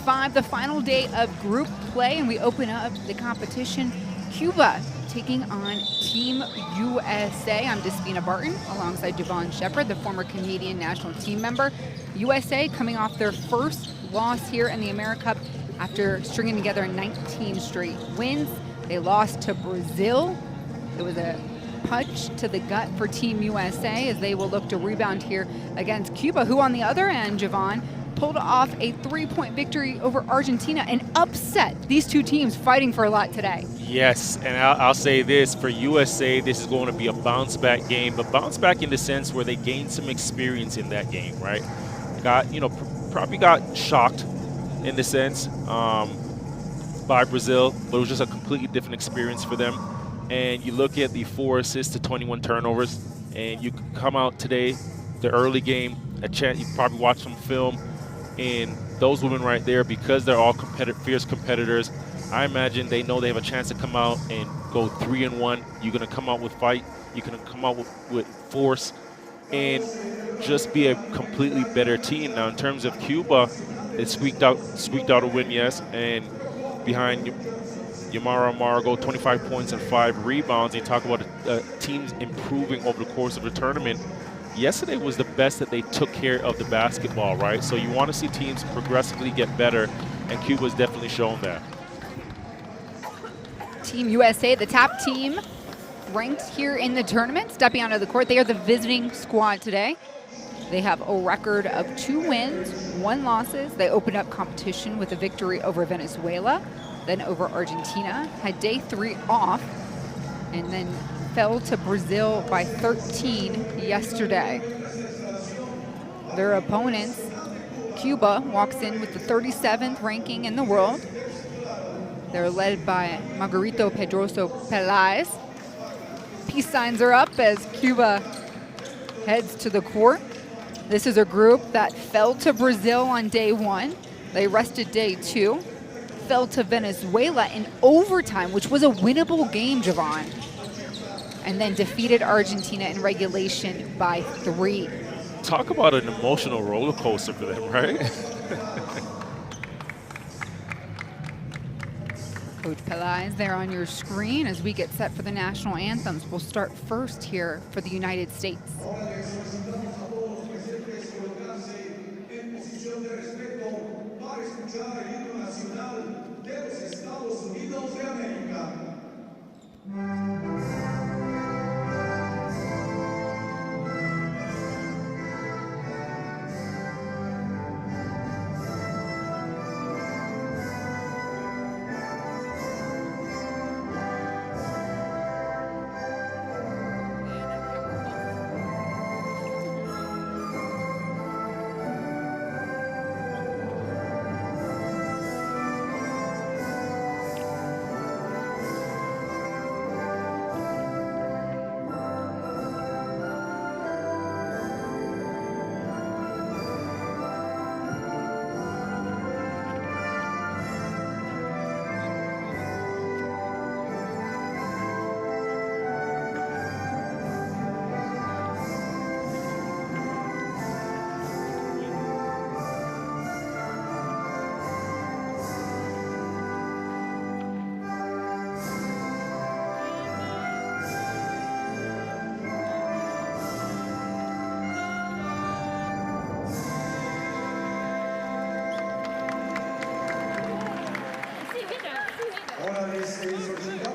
5, the final day of group play, and we open up the competition. Cuba taking on Team USA. I'm Despina Barton alongside Javon Shepard, the former Canadian national team member. USA coming off their first loss here in the AmeriCup after stringing together 19 straight wins. They lost to Brazil. It was a punch to the gut for Team USA as they will look to rebound here against Cuba, who on the other end, Javon, pulled off a 3-point victory over Argentina and upset these two teams fighting for a lot today. Yes, and I'll say this, for USA, this is going to be a bounce-back game, but bounce back in the sense where they gained some experience in that game, right? Probably got shocked in the sense by Brazil, but it was just a completely different experience for them. And you look at the 4 assists to 21 turnovers, and you come out today, the early game, you probably watched some film, and those women right there, because they're all fierce competitors, I imagine they know they have a chance to come out and go 3-1. You're going to come out with fight. You're going to come out with force and just be a completely better team. Now, in terms of Cuba, it squeaked out a win, yes, and behind Yamara Amargo, 25 points and 5 rebounds. You talk about teams improving over the course of the tournament. Yesterday was the best that they took care of the basketball, right? So you want to see teams progressively get better, and Cuba's definitely shown that. Team USA, the top team ranked here in the tournament, stepping onto the court. They are the visiting squad today. They have a record of 2 wins, 1 losses. They opened up competition with a victory over Venezuela, then over Argentina, had day 3 off, and then fell to Brazil by 13 yesterday. Their opponents, Cuba, walks in with the 37th ranking in the world. They're led by Margarito Pedroso Pelaz. Peace signs are up as Cuba heads to the court. This is a group that fell to Brazil on day 1. They rested day 2. Fell to Venezuela in overtime, which was a winnable game, Javon, and then defeated Argentina in regulation by 3. Talk about an emotional roller coaster for them, right? Coach Pelaz there on your screen as we get set for the national anthems. We'll start first here for the United States.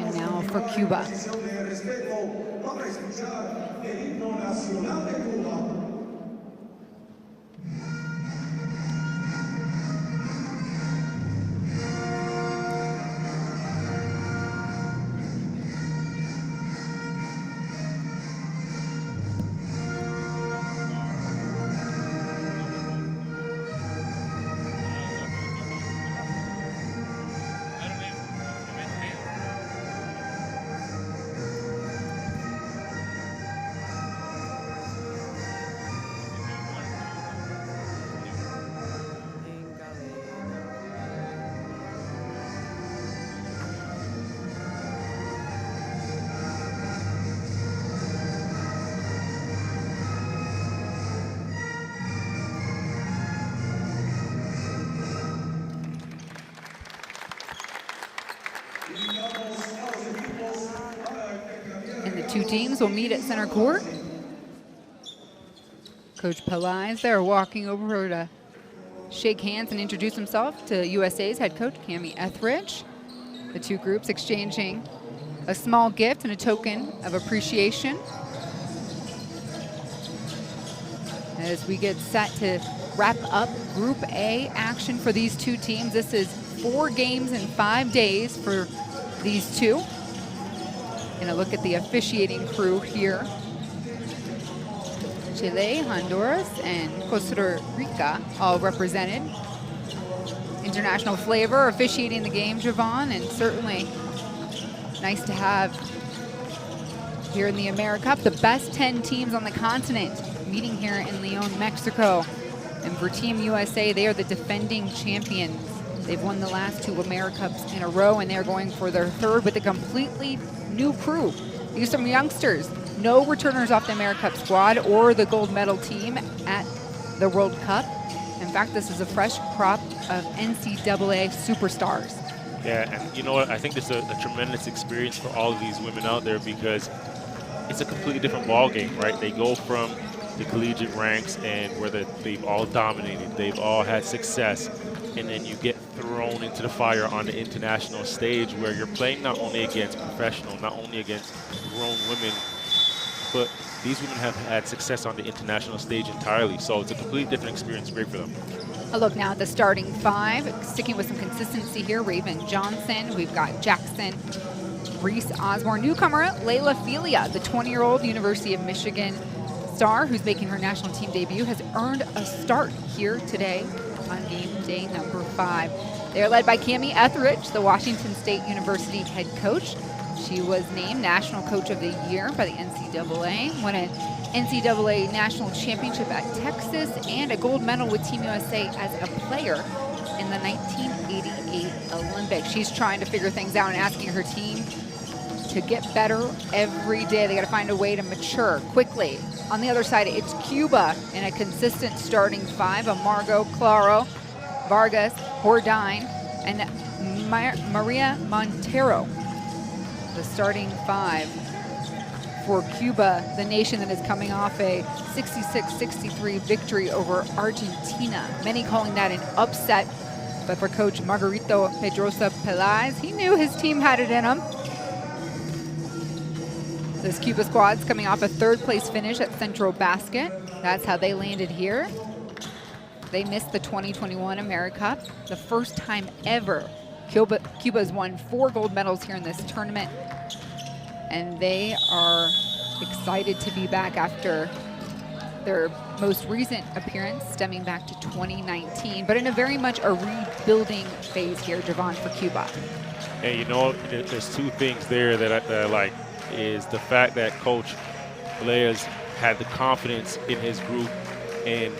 And now for Cuba. two teams will meet at center court. Coach Pelais there walking over to shake hands and introduce himself to USA's head coach, Cami Etheridge. The two groups exchanging a small gift and a token of appreciation as we get set to wrap up Group A action for these two teams. This is 4 games in 5 days for these two. Gonna look at the officiating crew here. Chile, Honduras, and Costa Rica all represented. International flavor officiating the game, Javon, and certainly nice to have here in the AmeriCup the best 10 teams on the continent meeting here in Leon, Mexico. And for Team USA, they are the defending champions. They've won the last 2 AmeriCups in a row, and they're going for their 3rd with a completely new crew. These are some youngsters. No returners off the AmeriCup squad or the gold medal team at the World Cup. In fact, this is a fresh crop of NCAA superstars. Yeah, and you know what? I think this is a tremendous experience for all of these women out there because it's a completely different ball game, right? They go from the collegiate ranks and where they've all dominated, they've all had success, and then you get thrown into the fire on the international stage where you're playing not only against professional, not only against grown women, but these women have had success on the international stage entirely. So it's a completely different experience, great for them. A look now at the starting 5, sticking with some consistency here. Raven Johnson, we've got Jackson, Reese Osborne, newcomer Layla Filia, the 20-year-old University of Michigan star who's making her national team debut, has earned a start here today on game day number 5. They're led by Cami Etheridge, the Washington State University head coach. She was named National Coach of the Year by the NCAA, won an NCAA National Championship at Texas, and a gold medal with Team USA as a player in the 1988 Olympics. She's trying to figure things out and asking her team to get better every day. They got to find a way to mature quickly. On the other side, it's Cuba in a consistent starting 5 of Margot, Claro, Vargas, Hordine, and Maria Montero. The starting 5 for Cuba, the nation that is coming off a 66-63 victory over Argentina. Many calling that an upset, but for Coach Margarito Pedrosa Pelais, he knew his team had it in him. This Cuba squad's coming off a 3rd place finish at Central Basket. That's how they landed here. They missed the 2021 AmeriCup, the first time ever Cuba's won 4 gold medals here in this tournament, and they are excited to be back after their most recent appearance stemming back to 2019, but in a very much a rebuilding phase here, Javon, for Cuba. Hey, you know, there's 2 things there that I like, is the fact that Coach Pelais had the confidence in his group and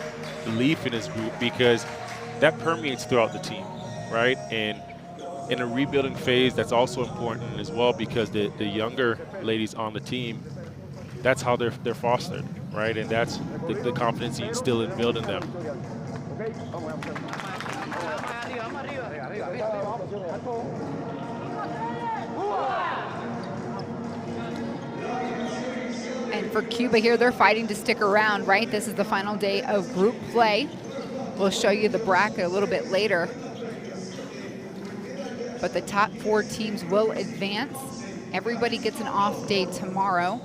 belief in his group, because that permeates throughout the team, right? And in a rebuilding phase, that's also important as well, because the younger ladies on the team, that's how they're fostered, right? And that's the confidence you instill and build in them. And for Cuba here, they're fighting to stick around, right? This is the final day of group play. We'll show you the bracket a little bit later. But the top 4 teams will advance. Everybody gets an off day tomorrow.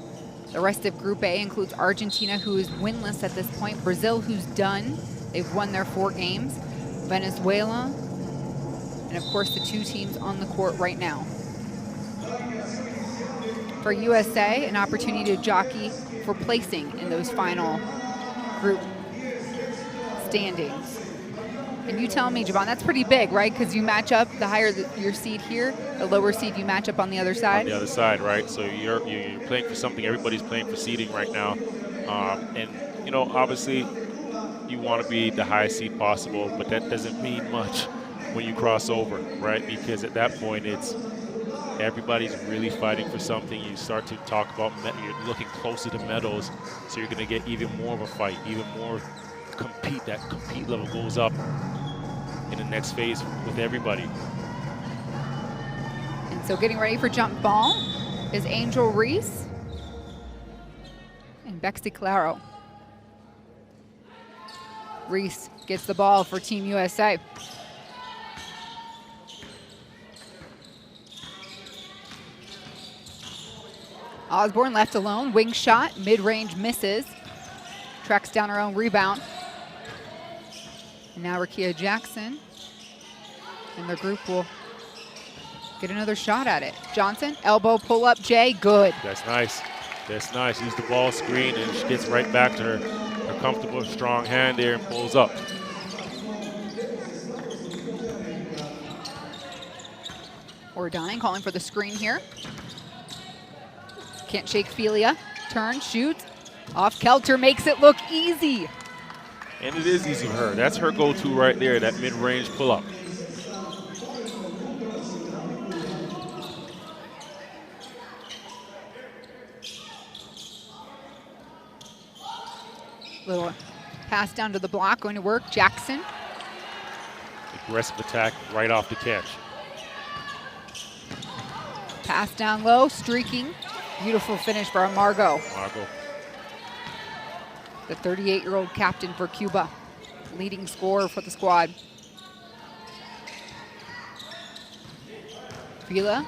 The rest of Group A includes Argentina, who is winless at this point, Brazil, who's done. They've won their 4 games, Venezuela, and of course the 2 teams on the court right now. For USA, an opportunity to jockey for placing in those final group standings. And you tell me, Javon, that's pretty big, right? Because you match up, the higher your seed here, the lower seed you match up on the other side. On the other side, right? So you're playing for something. Everybody's playing for seeding right now. And, you know, obviously you want to be the highest seed possible, but that doesn't mean much when you cross over, right? Because at that point, it's everybody's really fighting for something. You start to talk about, you're looking closer to medals, so you're going to get even more of a fight, even more compete. That compete level goes up in the next phase with everybody. And so getting ready for jump ball is Angel Reese. and Bexy Claro. Reese gets the ball for Team USA. Osborne left alone, wing shot, mid-range misses. Tracks down her own rebound. And now Rakia Jackson and their group will get another shot at it. Johnson, elbow pull up, Jay, good. That's nice. That's nice. Use the ball screen and she gets right back to her comfortable, strong hand there and pulls up. Ordine calling for the screen here. Can't shake Felia. Turn, shoots. Off Kelter, makes it look easy. And it is easy for her. That's her go-to right there, that mid-range pull-up. Little pass down to the block, going to work. Jackson. Aggressive attack right off the catch. Pass down low, streaking. Beautiful finish for Margot. Margot. The 38-year-old captain for Cuba, leading scorer for the squad. Fila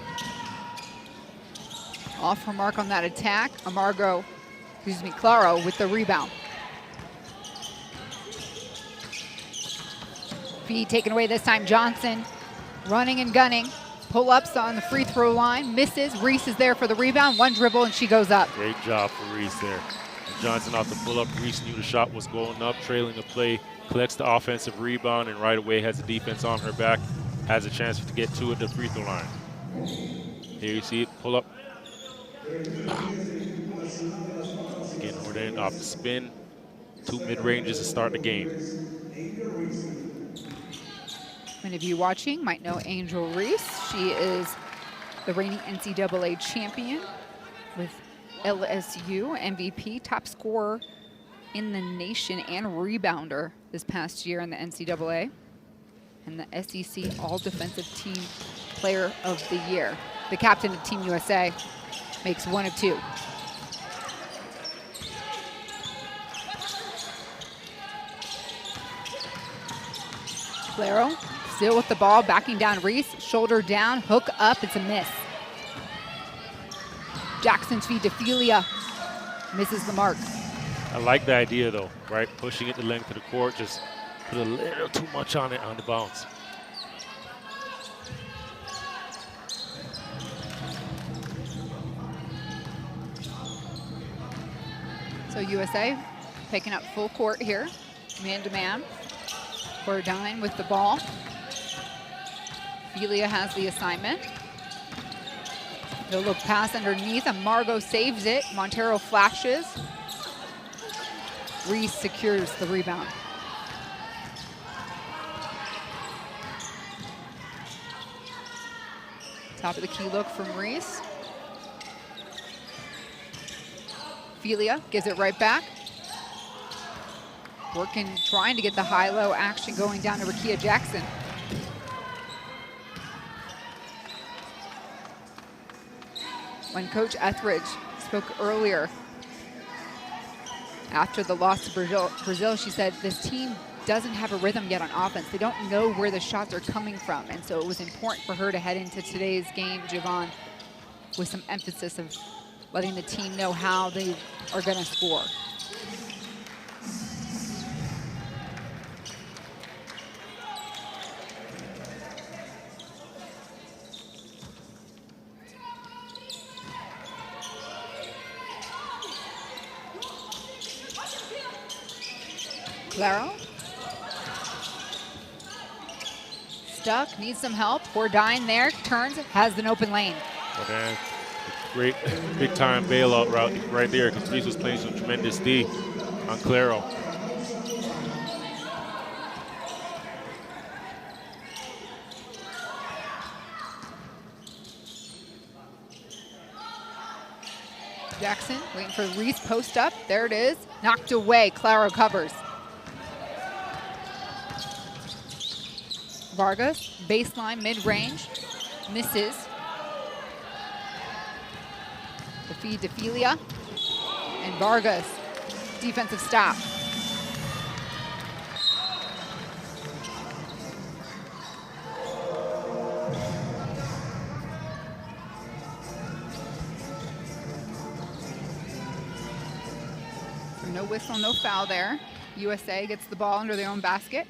off her mark on that attack. Claro with the rebound. Fee taken away this time. Johnson running and gunning. Pull-ups on the free throw line, misses. Reese is there for the rebound. One dribble and she goes up. Great job for Reese there. And Johnson off the pull-up. Reese knew the shot was going up, trailing the play, collects the offensive rebound, and right away has the defense on her back, has a chance to get to it at the free throw line. Here you see it, pull up. Again, Ordine off the spin. 2 mid-ranges to start the game. Many of you watching might know Angel Reese. She is the reigning NCAA champion with LSU, MVP, top scorer in the nation, and rebounder this past year in the NCAA, and the SEC All-Defensive Team Player of the Year. The captain of Team USA makes 1 of 2. Claro still with the ball, backing down Reese, shoulder down, hook up, it's a miss. Jackson's feed to Felia, misses the mark. I like the idea though, right? Pushing it the length of the court, just put a little too much on it on the bounce. So USA picking up full court here, man-to-man. Ordine with the ball. Felia has the assignment. The look pass underneath, and Margot saves it. Montero flashes. Reese secures the rebound. Top of the key look from Reese. Felia gives it right back. Working, trying to get the high-low action going down to Rakia Jackson. When Coach Etheridge spoke earlier after the loss to Brazil, she said this team doesn't have a rhythm yet on offense. They don't know where the shots are coming from. And so it was important for her to head into today's game, Javon, with some emphasis of letting the team know how they are going to score. Claro. Stuck, needs some help. Ordine there, turns, has an open lane. Okay. Great big time bailout route right there, because Reese was playing some tremendous D on Claro. Jackson waiting for Reese post up. There it is. Knocked away. Claro covers. Vargas, baseline, mid-range, misses. The feed to Felia. And Vargas defensive stop. So no whistle, no foul there. USA gets the ball under their own basket.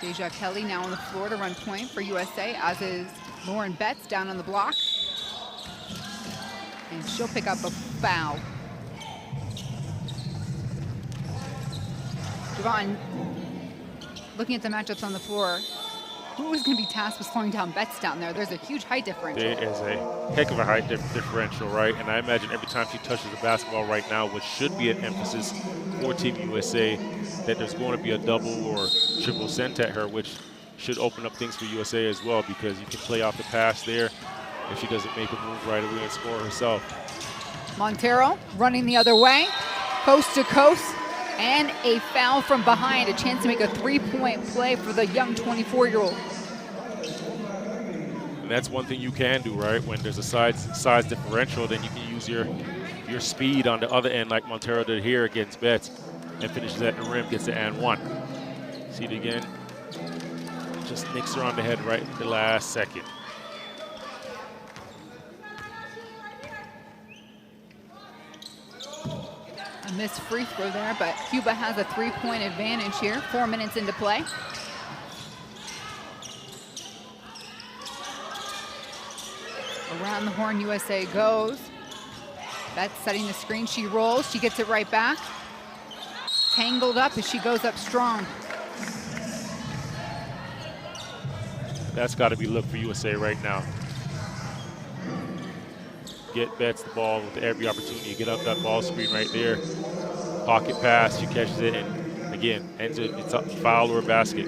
Deja Kelly now on the floor to run point for USA, as is Lauren Betts down on the block. And she'll pick up a foul. Javon, looking at the matchups on the floor, who is going to be tasked with slowing down Betts down there? There's a huge height differential. There is a heck of a height differential, right? And I imagine every time she touches the basketball right now, which should be an emphasis for Team USA, that there's going to be a double or triple sent at her, which should open up things for USA as well, because you can play off the pass there if she doesn't make a move right away and score herself. Montero running the other way, coast to coast, and a foul from behind, a chance to make a three-point play for the young 24-year-old. And that's one thing you can do, right? When there's a size differential, then you can use your speed on the other end, like Montero did here against Betts, and finishes at the rim, gets the and one. See it again? Just nicks her on the head right at the last second. A missed free throw there, but Cuba has a three-point advantage here, 4 minutes into play. Around the horn, USA goes. That's setting the screen. She rolls. She gets it right back. Tangled up as she goes up strong. That's got to be look for USA right now. Get Betts the ball with every opportunity. Get up that ball screen right there. Pocket pass, she catches it, and again, it's a foul or a basket.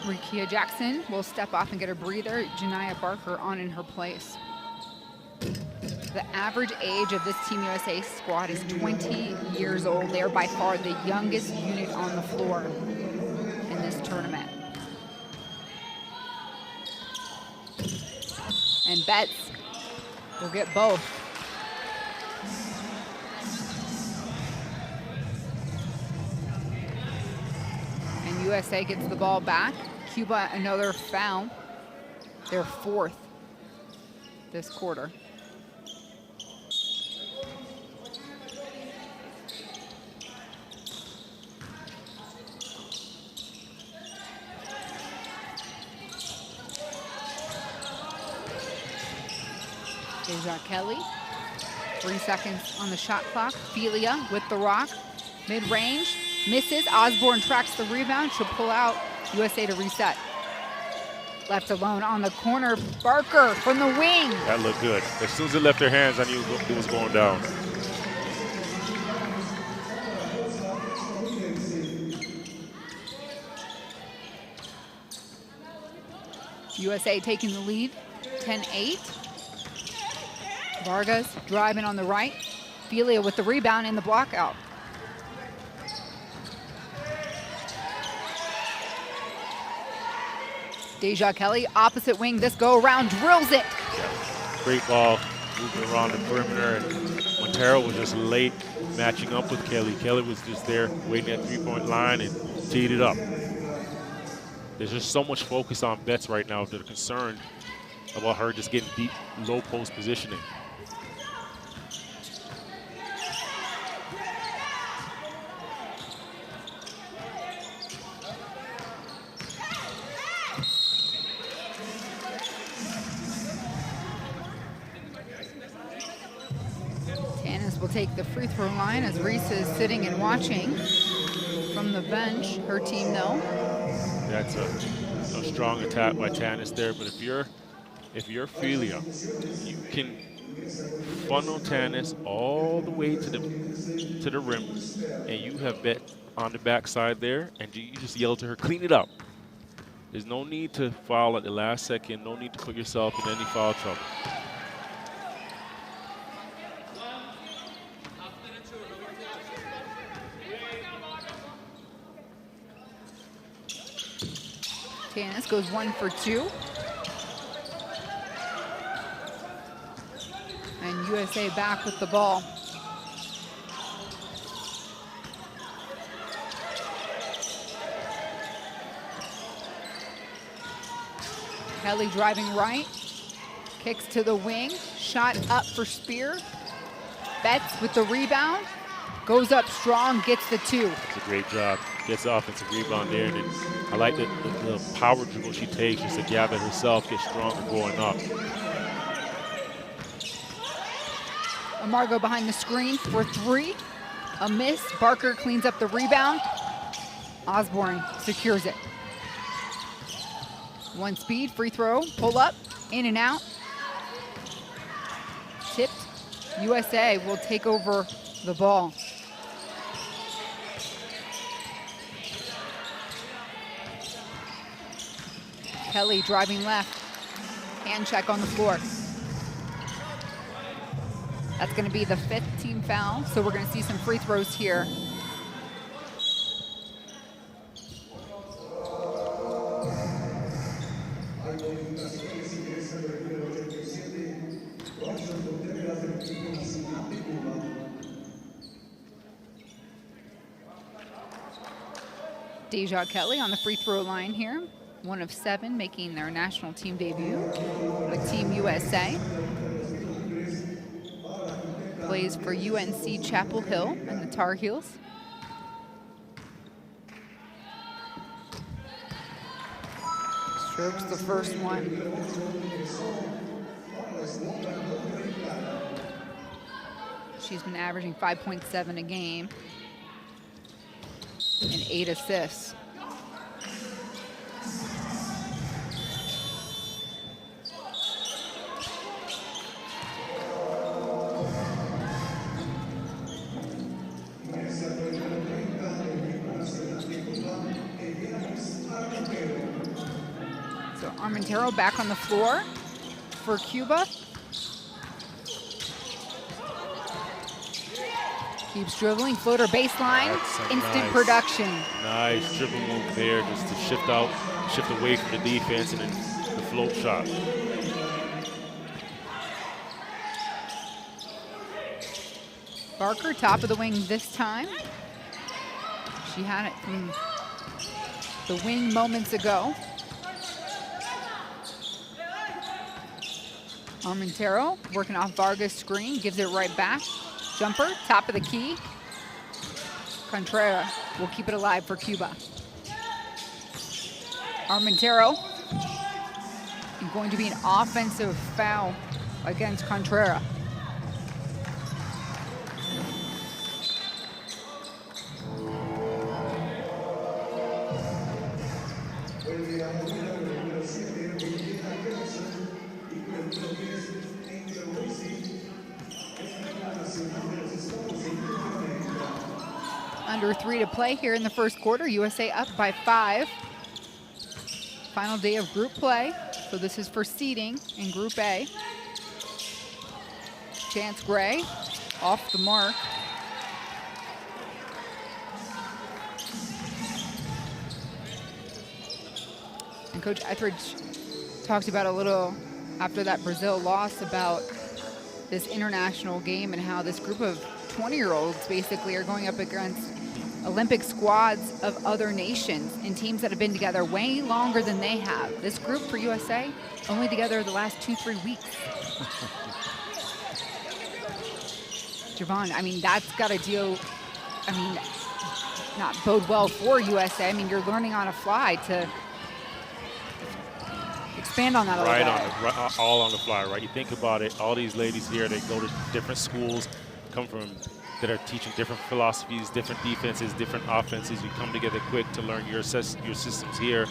Rikia Jackson will step off and get a breather. Janiyah Barker on in her place. The average age of this Team USA squad is 20 years old. They are by far the youngest unit on the floor in this tournament. And Betts will get both. And USA gets the ball back. Cuba, another foul. Their fourth this quarter. Deja Kelly, 3 seconds on the shot clock. Felia with the rock, mid-range, misses. Osborne tracks the rebound. She'll pull out. USA to reset. Left alone on the corner. Barker from the wing. That looked good. As soon as it left her hands, I knew it was going down. USA taking the lead, 10-8. Vargas driving on the right. Felia with the rebound and the block out. Deja Kelly, opposite wing, this go around, drills it. Yeah. Great ball, moving around the perimeter, and Montero was just late matching up with Kelly. Kelly was just there waiting at the 3-point line and teed it up. There's just so much focus on Betts right now. They're concerned about her just getting deep, low post positioning. Will take the free throw line as Reese is sitting and watching from the bench. Her team, though. That's a strong attack by Tanis there, but if you're Felia, you can funnel Tanis all the way to the rim, and you have Bet on the backside there, and you just yell to her, clean it up. There's no need to foul at the last second. No need to put yourself in any foul trouble. Tanis goes 1 for 2. USA back with the ball. Kelly driving right, kicks to the wing, shot up for Spear. Betts with the rebound, goes up strong, gets the 2. It's a great job. Gets the offensive rebound there. And I like the power dribble she takes just to gather herself, get stronger going up. Amargo behind the screen for 3. A miss. Barker cleans up the rebound. Osborne secures it. 1 speed, free throw, pull up, in and out. Tipped. USA will take over the ball. Kelly driving left. Hand check on the floor. That's going to be the 5th team foul, so we're going to see some free throws here. Deja Kelly on the free throw line here. 1 of 7 making their national team debut with Team USA. Plays for UNC Chapel Hill and the Tar Heels. Strokes the first one. She's been averaging 5.7 a game and 8 assists. So Armentaro back on the floor for Cuba. Keeps dribbling, floater baseline, instant production. Nice dribble move there just to shift out, shift away from the defense, and then the float shot. Barker, top of the wing this time. She had it from the wing moments ago. Armentaro working off Vargas' screen, gives it right back. Jumper, top of the key. Contreras will keep it alive for Cuba. Armentaro, and going to be an offensive foul against Contreras. Under 3 to play here in the first quarter. USA up by 5. Final day of group play. So this is for seeding in Group A. Chance Gray off the mark. And Coach Etheridge talked about a little after that Brazil loss about this international game and how this group of 20-year-olds basically are going up against Olympic squads of other nations and teams that have been together way longer than they have. This group for USA only together the last 2-3 weeks. Javon, I mean, that's got to deal, I mean, not bode well for USA. I mean, you're learning on a fly to expand on that a little bit. All on the fly, right? You think about it, all these ladies here, they go to different schools, come from, that are teaching different philosophies, different defenses, different offenses. You come together quick to learn your systems here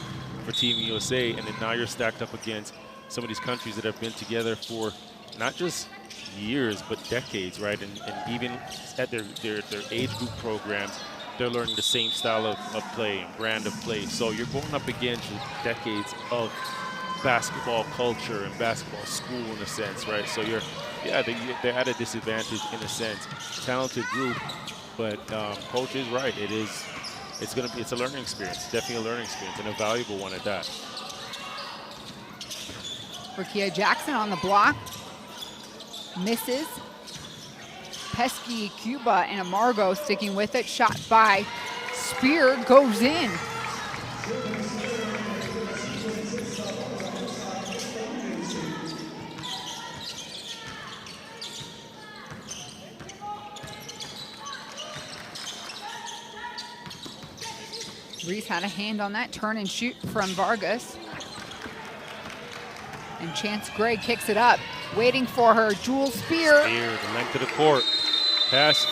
for Team USA, and then now you're stacked up against some of these countries that have been together for not just years, but decades, right? And even at their age group programs, they're learning the same style of play and brand of play. So you're going up against decades of basketball culture and basketball school in a sense, right? So they're at a disadvantage in a sense. Talented group, but coach is right. It's a learning experience, definitely a learning experience, and a valuable one at that. Rakia Jackson on the block. misses. Pesky Cuba and Amargo sticking with it. Shot by Spear goes in. Reese had a hand on that turn and shoot from Vargas. And Chance Gray kicks it up, waiting for her. Jewel Spear. Spear, the length of the court. Pass.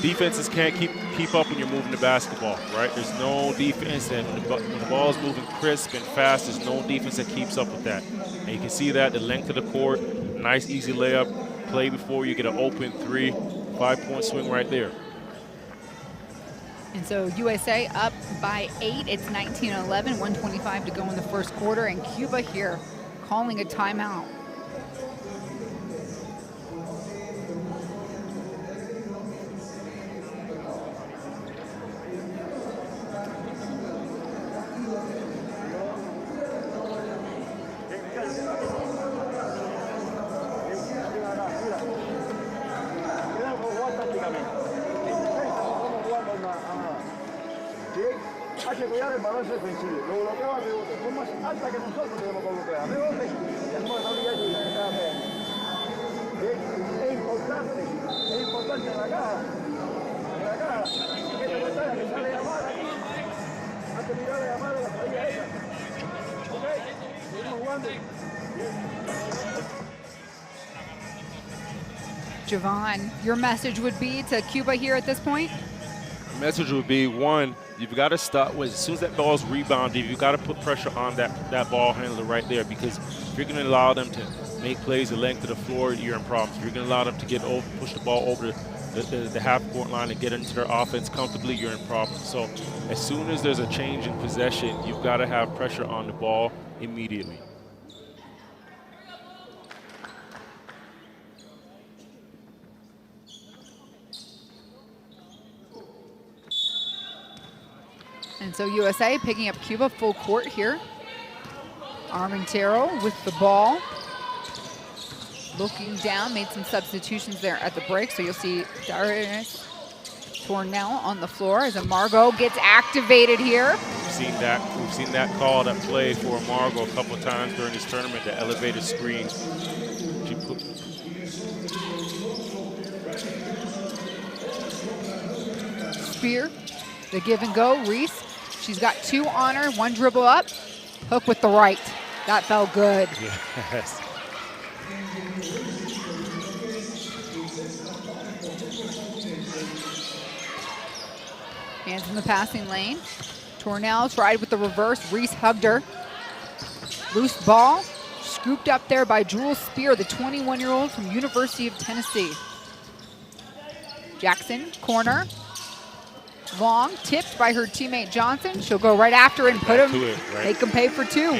Defenses can't keep up when you're moving the basketball, right? There's no defense, and when the ball is moving crisp and fast, there's no defense that keeps up with that. And you can see that, the length of the court, nice easy layup, play before you get an open 3, 5-point swing right there. And so USA up by 8. It's 19-11, 1:25 to go in the first quarter, and Cuba here calling a timeout. Hay que cuidar el balance defensivo. Lo bloqueaba el rebote. Fue más alta que nosotros tenemos que bloquear. Rebote y hacemos la habilidad y la entrada. Es importante en la caja. En la caja. Que esta pantalla que sale llamada aquí. Antes de mirar la llamada de la salida esa. Ok. Seguimos jugando. Javon, your message would be to Cuba here at this point? The message would be, one, you've got to stop with, as soon as that ball's rebounded, you've got to put pressure on that ball handler right there, because if you're going to allow them to make plays the length of the floor, you're in problems. If you're going to allow them to push the ball over the half-court line and get into their offense comfortably, you're in problems. So as soon as there's a change in possession, you've got to have pressure on the ball immediately. And so USA picking up Cuba full court here. Armentero with the ball. Looking down, made some substitutions there at the break. So you'll see Darius Tornell on the floor as Amargo gets activated here. We've seen that call, that play for Amargo a couple of times during this tournament, the elevated screen. Spear, the give and go, Reese. She's got 2 on her, 1 dribble up, hook with the right. That felt good. Yes. Hands in the passing lane. Tornell tried with the reverse. Reese hugged her. Loose ball, scooped up there by Jewel Spear, the 21-year-old from University of Tennessee. Jackson, corner. Long, tipped by her teammate Johnson. She'll go right after and put him, right? Make him pay for 2.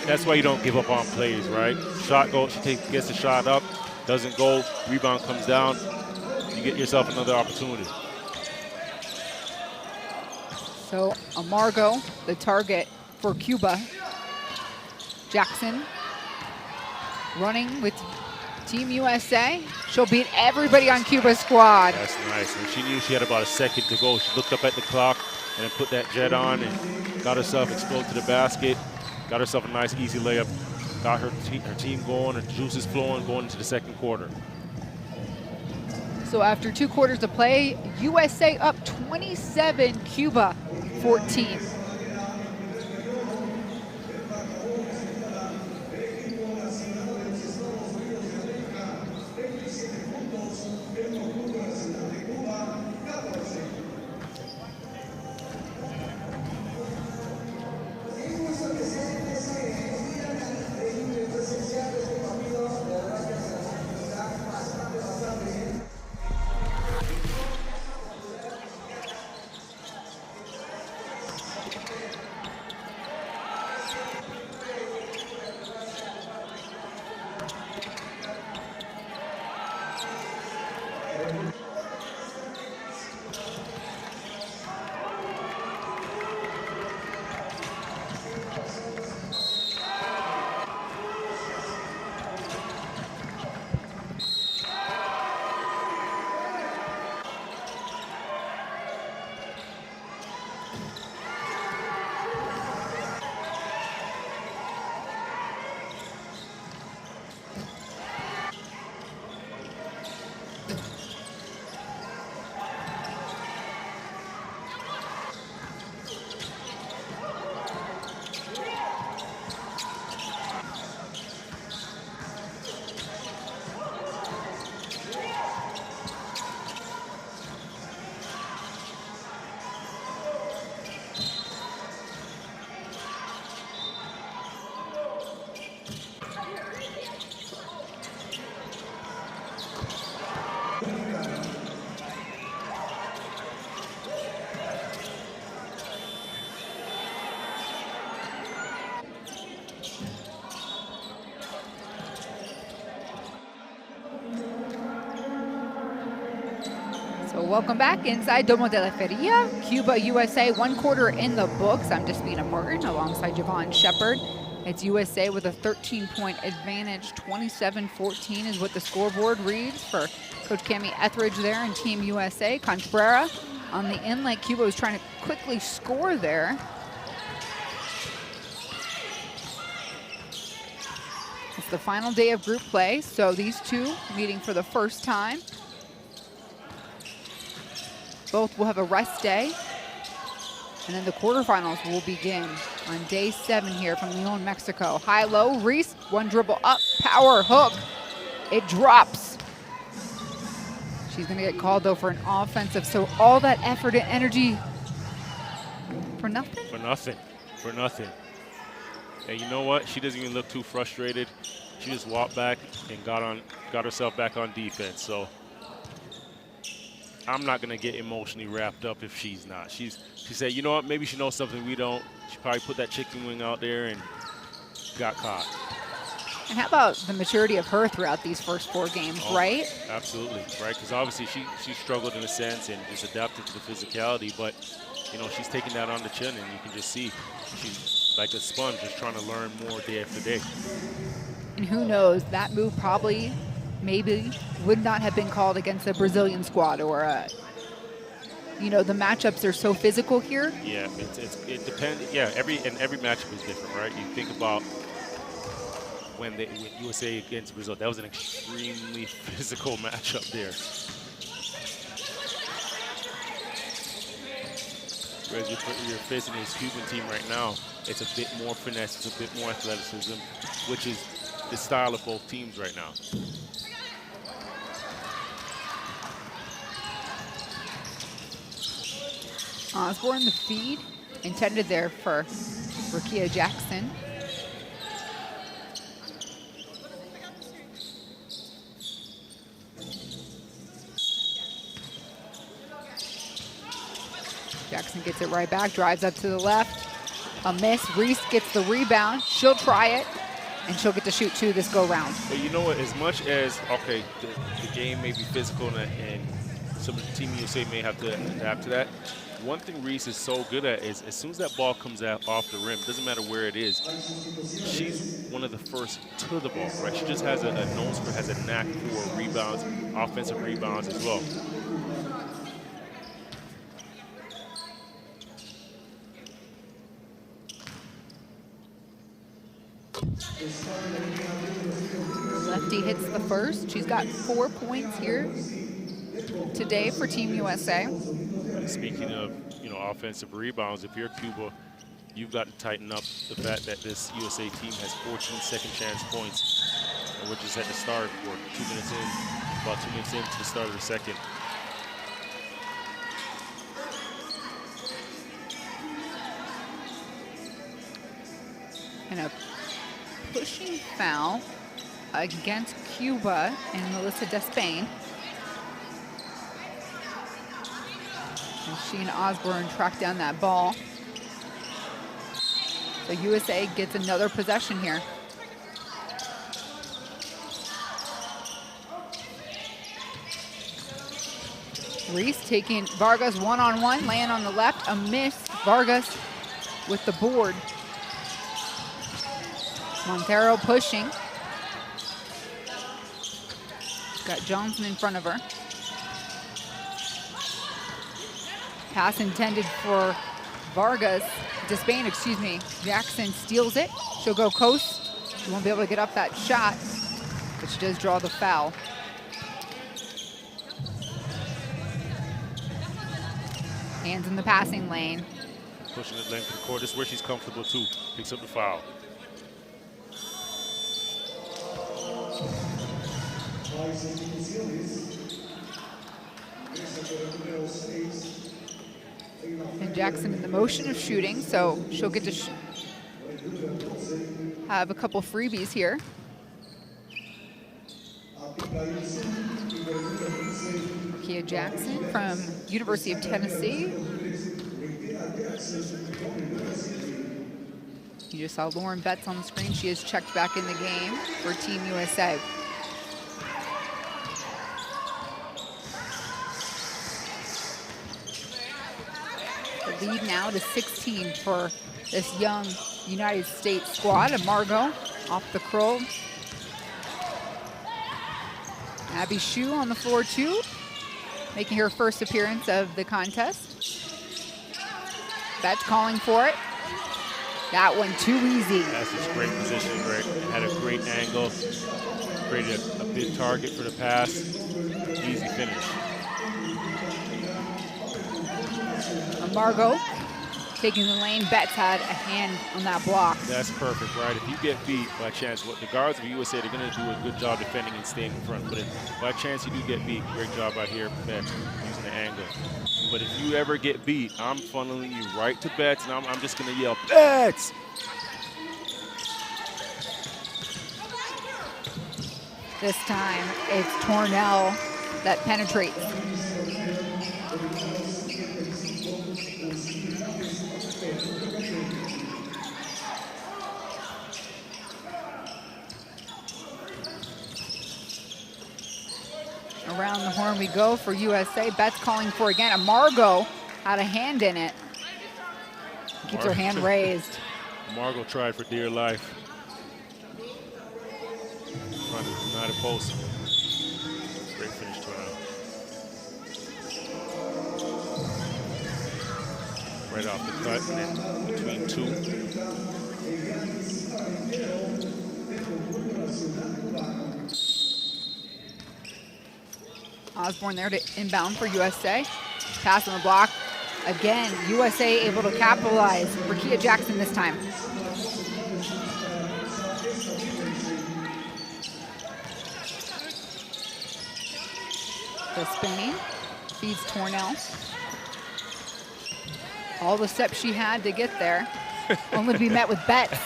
That's why you don't give up on plays, right? Shot goes, she gets the shot up, doesn't go, rebound comes down, you get yourself another opportunity. So Amargo, the target for Cuba. Jackson running with Team USA. She'll beat everybody on Cuba's squad. That's nice. And she knew she had about a second to go. She looked up at the clock and then put that jet on and got herself exploded to the basket. Got herself a nice easy layup. Got her team going, her juices flowing going into the second quarter. So after 2 quarters of play, USA up 27, Cuba 14. So welcome back inside Domo de la Feria. Cuba, USA, 1/4 in the books. I'm Despina Martin alongside Javon Shepard. It's USA with a 13-point advantage. 27-14 is what the scoreboard reads for Coach Cami Etheridge there and Team USA. Contrera on the in, like Cuba was trying to quickly score there. It's the final day of group play, so these two meeting for the first time. Both will have a rest day. And then the quarterfinals will begin on day 7 here from Leon, Mexico. High-low, Reese, one dribble up, power hook. It drops. She's gonna get called though for an offensive. So all that effort and energy for nothing? For nothing, for nothing. And you know what? She doesn't even look too frustrated. She just walked back and got herself back on defense. So I'm not gonna get emotionally wrapped up if she's not. She said, you know what, maybe she knows something we don't. She probably put that chicken wing out there and got caught. And how about the maturity of her throughout these first 4 games, right? Absolutely, right? Because obviously she struggled in a sense and just adapted to the physicality, but you know, she's taking that on the chin, and you can just see she's like a sponge, just trying to learn more day after day. And who knows, that move probably maybe would not have been called against a Brazilian squad or you know, the matchups are so physical here. Yeah, it depends. Yeah, every matchup is different, right? You think about when USA against Brazil, that was an extremely physical matchup there. Whereas you're facing this Cuban team right now, it's a bit more finesse, it's a bit more athleticism, which is the style of both teams right now. Osborne, the feed, intended there for Rakia Jackson. Jackson gets it right back, drives up to the left. A miss, Reese gets the rebound. She'll try it, and she'll get to shoot 2 this go round. But you know what, as much as, okay, the game may be physical and some of the Team USA may have to adapt to that, one thing Reese is so good at is as soon as that ball comes out off the rim, doesn't matter where it is, she's one of the first to the ball, right? She just has a nose for, has a knack for rebounds, offensive rebounds as well. Lefty hits the first. She's got 4 points here today for Team USA. Speaking of, you know, offensive rebounds, if you're Cuba, you've got to tighten up the fact that this USA team has 14 second chance points, and we're just at the start. We're 2 minutes in, about 2 minutes into the start of the second. And a pushing foul against Cuba and Melissa Despain. And she and Osborne track down that ball. So USA gets another possession here. Reese taking Vargas one-on-one, laying on the left, a miss. Vargas with the board. Montero pushing. Got Johnson in front of her. Pass intended for Despain, excuse me. Jackson steals it. She'll go coast. She won't be able to get up that shot, but she does draw the foul. Hands in the passing lane. Pushing it length of the court. This is where she's comfortable too. Picks up the foul. And Jackson in the motion of shooting, so she'll get to have a couple freebies here. Kia Jackson from University of Tennessee. You just saw Lauren Betts on the screen. She is checked back in the game for Team USA. The lead now to 16 for this young United States squad. And Margot off the curl. Abby Shu on the floor too, making her first appearance of the contest. Betts calling for it. That one too easy. That's just great positioning, right? Had a great angle, created a big target for the pass. Easy finish. Margot taking the lane. Betts had a hand on that block. That's perfect, right? If you get beat by chance, what the guards of USA, they're going to do a good job defending and staying in front. But if by chance you do get beat, great job out here, Betts, using the angle. But if you ever get beat, I'm funneling you right to Betts, and I'm just going to yell, Betts! This time, it's Tornell that penetrates. Around the horn we go for USA. Betts calling for again. Margot had a hand in it. Keeps her hand raised. Margot tried for dear life. Trying to deny the post. Great finish to her. Right off the cut and then between two. Osborne there to inbound for USA. Pass on the block. Again, USA able to capitalize for Kia Jackson this time. Despain feeds Tornell. All the steps she had to get there, only to be met with Betts.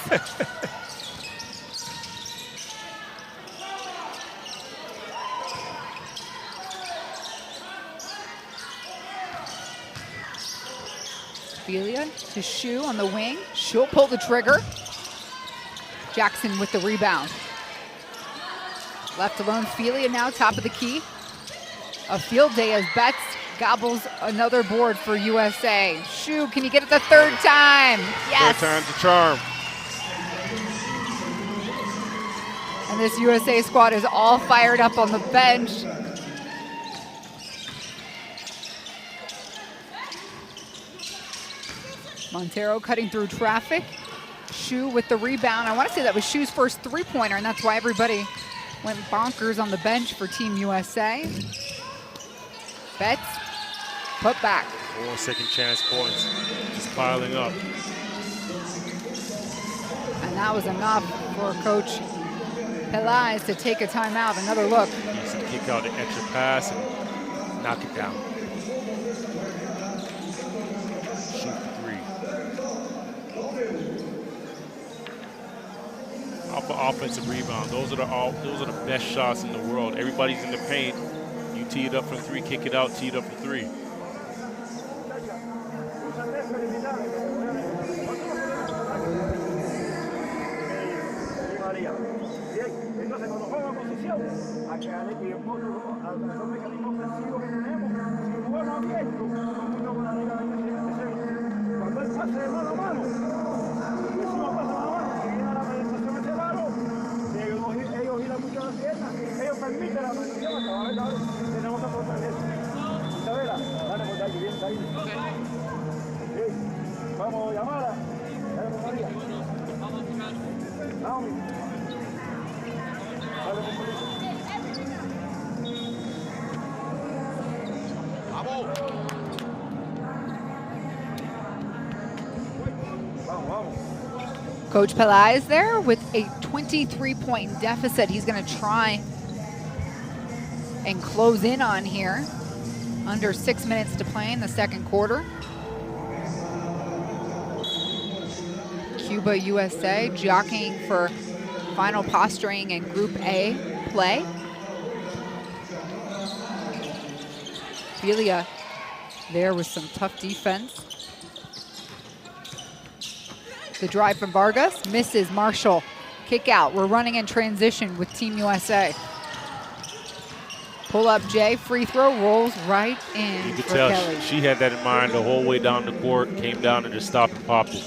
Ophelia to Shu on the wing. She'll pull the trigger. Jackson with the rebound. Left alone, Ophelia now top of the key. A field day as Betts gobbles another board for USA. Shu, can you get it the third time? Yes. Third time's the charm. And this USA squad is all fired up on the bench. Montero cutting through traffic. Shu with the rebound. I want to say that was Shu's first three-pointer, and that's why everybody went bonkers on the bench for Team USA. Betts, put back. 4 second chance points, just piling up. And that was enough for Coach Pelaez to take a timeout. Another look. Needs to kick out the extra pass and knock it down. Shoot for three. Off of offensive rebound, those are the best shots in the world. Everybody's in the paint. You tee it up from three, kick it out, tee it up from three. Coach Pelaez there with a 23-point deficit. He's going to try and close in on here. Under 6 minutes to play in the second quarter. Cuba, USA jockeying for final posturing in Group A play. Filia there with some tough defense. The drive from Vargas, misses. Marshall, kick out. We're running in transition with Team USA. Pull up Jay, free throw, rolls right in. You could for tell Kelly. she had that in mind the whole way down the court, came down and just stopped and popped it.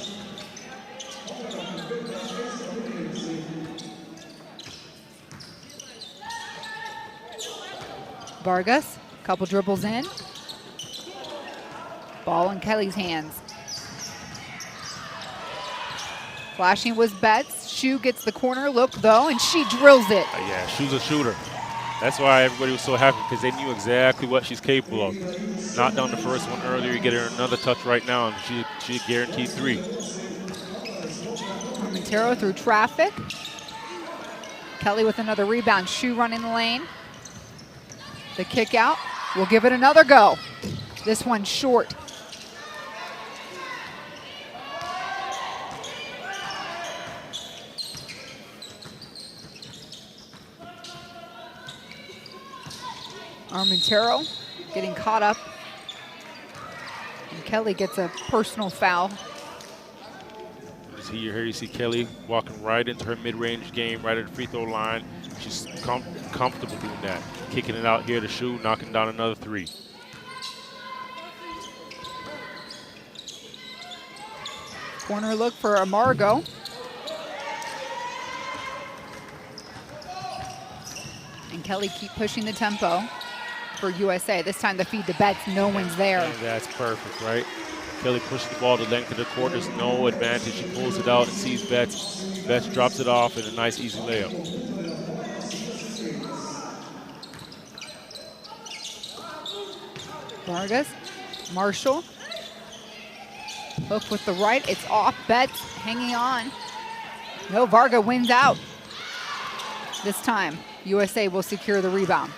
Vargas, couple dribbles in. Ball in Kelly's hands. Flashing was Betts. Shu gets the corner look though, and she drills it. Yeah, Shu's a shooter. That's why everybody was so happy, because they knew exactly what she's capable of. Knocked down the first one earlier, you get her another touch right now, and she guaranteed 3. Montero through traffic. Kelly with another rebound. Shu running the lane. The kick out. We'll give it another go. This one short. Montero getting caught up. And Kelly gets a personal foul. Here you see Kelly walking right into her mid-range game, right at the free throw line. She's comfortable doing that. Kicking it out here to Shu, knocking down another 3. Corner look for Amargo. And Kelly keep pushing the tempo for USA. This time the feed to Betts, no one's there. And that's perfect, right? Kelly pushes the ball the length of the court. There's no advantage. She pulls it out and sees Betts. Betts drops it off in a nice, easy layup. Vargas, Marshall. Hook with the right, it's off. Betts hanging on. No, Varga wins out. This time, USA will secure the rebound.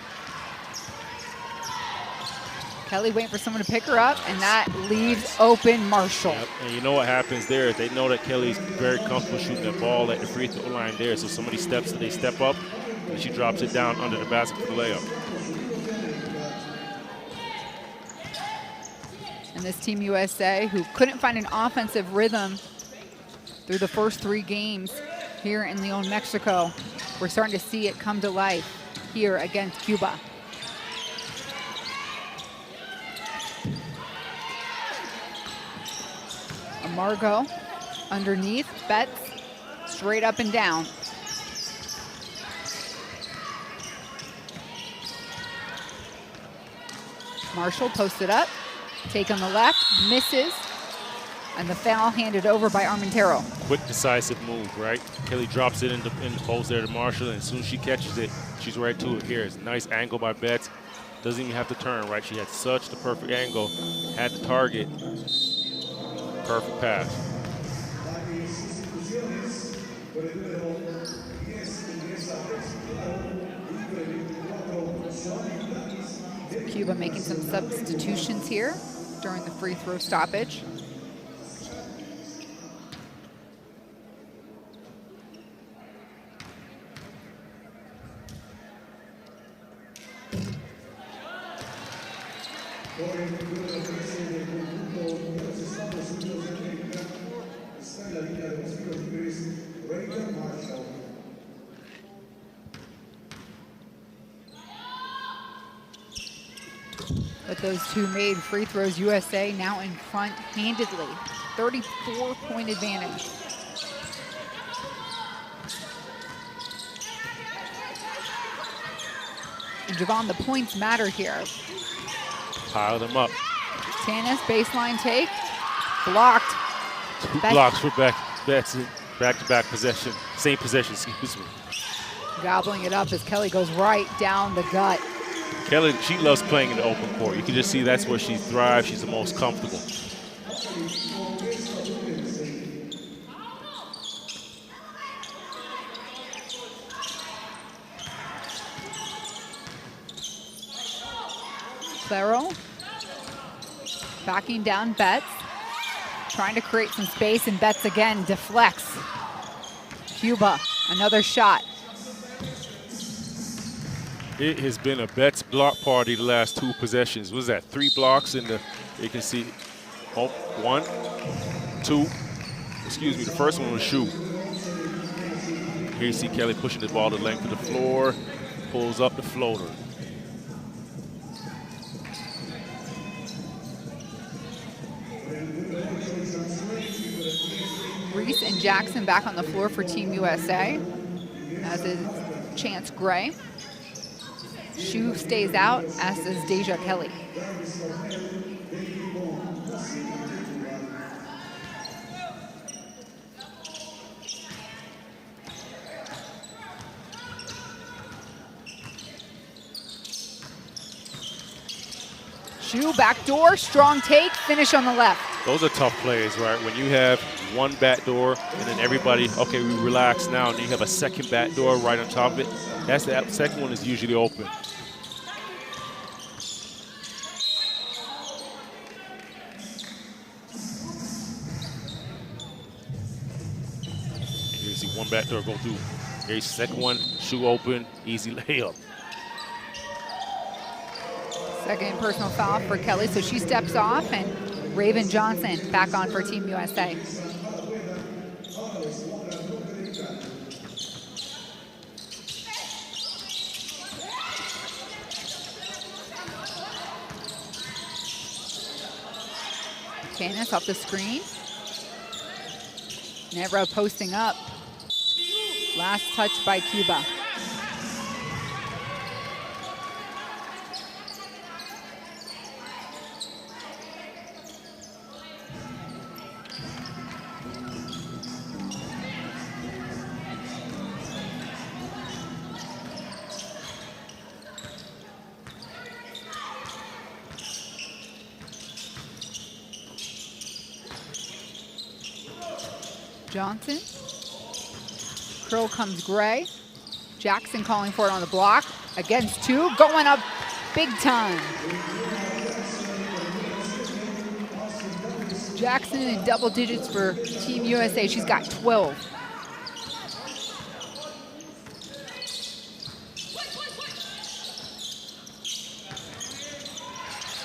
Kelly waiting for someone to pick her up, and that leaves open Marshall. Yep. And you know what happens there is they know that Kelly's very comfortable shooting the ball at the free throw line there. So somebody steps, they step up, and she drops it down under the basket for the layup. And this Team USA, who couldn't find an offensive rhythm through the first 3 games here in Leon, Mexico, we're starting to see it come to life here against Cuba. Amargo underneath, Betts straight up and down. Marshall posted up, take on the left, misses, and the foul handed over by Armentero. Quick, decisive move, right? Kelly drops it in the post there to Marshall, and as soon as she catches it, she's right to it here. It's a nice angle by Betts. Doesn't even have to turn, right? She had such the perfect angle, had the target. Perfect pass. Cuba making some substitutions here during the free throw stoppage. With those 2 made free throws, USA now in front handedly. 34-point advantage. And Javon, the points matter here. Pile them up. Tanis, baseline take, blocked. 2 blocks for Betts, back-to-back possession. Same possession, excuse me. Gobbling it up as Kelly goes right down the gut. Kelly, she loves playing in the open court. You can just see that's where she thrives. She's the most comfortable. Claro backing down Betts, trying to create some space, and Betts again deflects. Cuba, another shot. It has been a Betts block party the last 2 possessions. What was that, 3 blocks in the, you can see, 1, 2, excuse me, the first one was shoot. Here you see Kelly pushing the ball the length of the floor, pulls up the floater. Reese and Jackson back on the floor for Team USA, as is Chance Gray. Shu stays out, as does Deja Kelly. Shu backdoor, strong take, finish on the left. Those are tough plays, right? When you have one backdoor and then everybody, okay, we relax now, and then you have a second backdoor right on top of it. That's the second one is usually open. And here you see one backdoor go through. Here's the second one, shoe open, easy layup. Second personal foul for Kelly, so she steps off, and Raven Johnson back on for Team USA. Canis off the screen. Nevro posting up. Last touch by Cuba. Johnson. Curl comes Gray. Jackson calling for it on the block. Against 2, going up big time. Jackson in double digits for Team USA. She's got 12.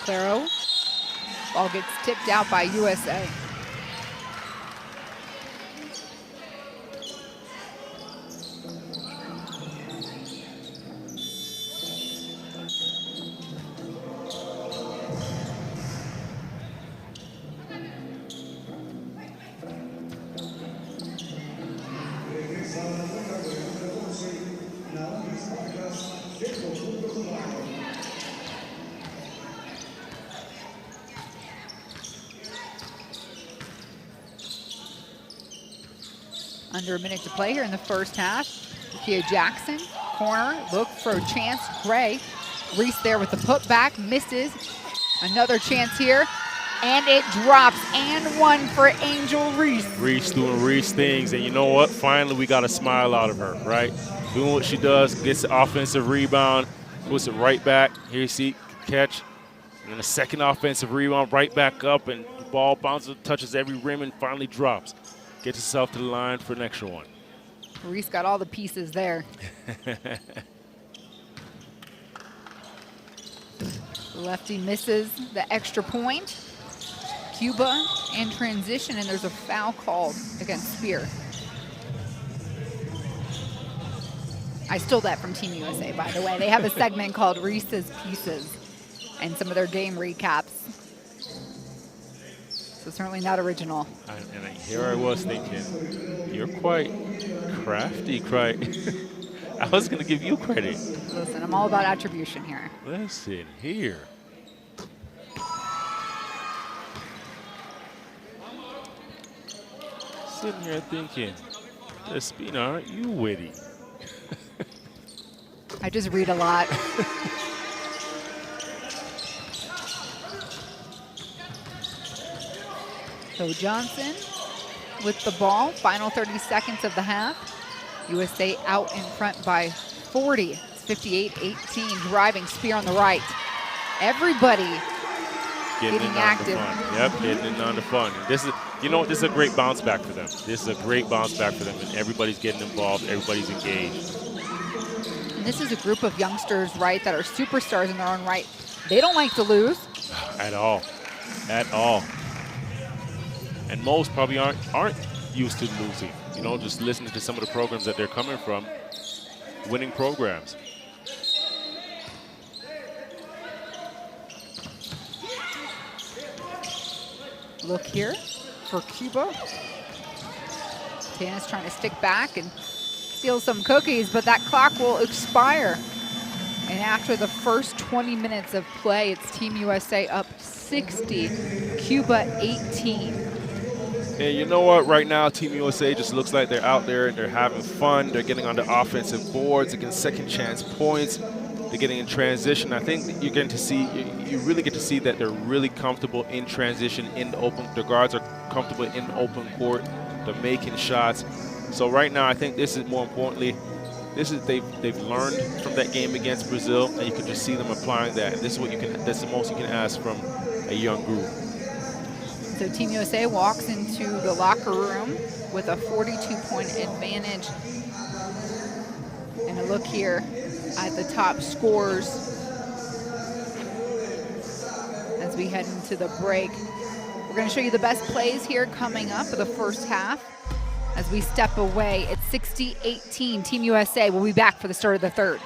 Claro. Ball gets tipped out by USA. Under a minute to play here in the first half. Kia Jackson, corner, look for Chance Gray. Reese there with the putback, misses. Another chance here, and it drops, and 1 for Angel Reese. Reese doing Reese things, and you know what? Finally, we got a smile out of her, right? Doing what she does, gets the offensive rebound, puts it right back. Here you see, catch, and then a second offensive rebound, right back up, and the ball bounces, touches every rim, and finally drops. Gets herself to the line for an extra one. Reese got all the pieces there. Lefty misses the extra point. Cuba in transition, and there's a foul called against Spear. I stole that from Team USA, by the way. They have a segment called Reese's Pieces and some of their game recaps. So certainly not original. And here I was thinking, you're quite crafty, quite. I was going to give you credit. Listen, I'm all about attribution here. Listen here. Sitting here thinking, Despina, aren't you witty? I just read a lot. So Johnson with the ball, final 30 seconds of the half. USA out in front by 40. It's 58-18, driving Spear on the right. Everybody getting active. Yep, getting in on the fun. And this is, you know, this is a great bounce back for them. This is a great bounce back for them, and everybody's getting involved, everybody's engaged. And this is a group of youngsters, right, that are superstars in their own right. They don't like to lose. At all, at all. And most probably aren't used to losing. You know, just listening to some of the programs that they're coming from, winning programs. Look here for Cuba. Tana's trying to stick back and steal some cookies, but that clock will expire. And after the first 20 minutes of play, it's Team USA up 60, Cuba 18. And you know what? Right now, Team USA just looks like they're out there and they're having fun. They're getting on the offensive boards, they're getting second chance points. They're getting in transition. I think that you're getting to see, you really get to see that they're really comfortable in transition, in the open. The guards are comfortable in the open court. They're making shots. So right now, I think this is more importantly, this is they've learned from that game against Brazil, and you can just see them applying that. And this is what you can. That's the most you can ask from a young group. So Team USA walks into the locker room with a 42-point advantage. And a look here at the top scores as we head into the break. We're going to show you the best plays here coming up for the first half as we step away. It's 60-18, Team USA. We'll be back for the start of the third.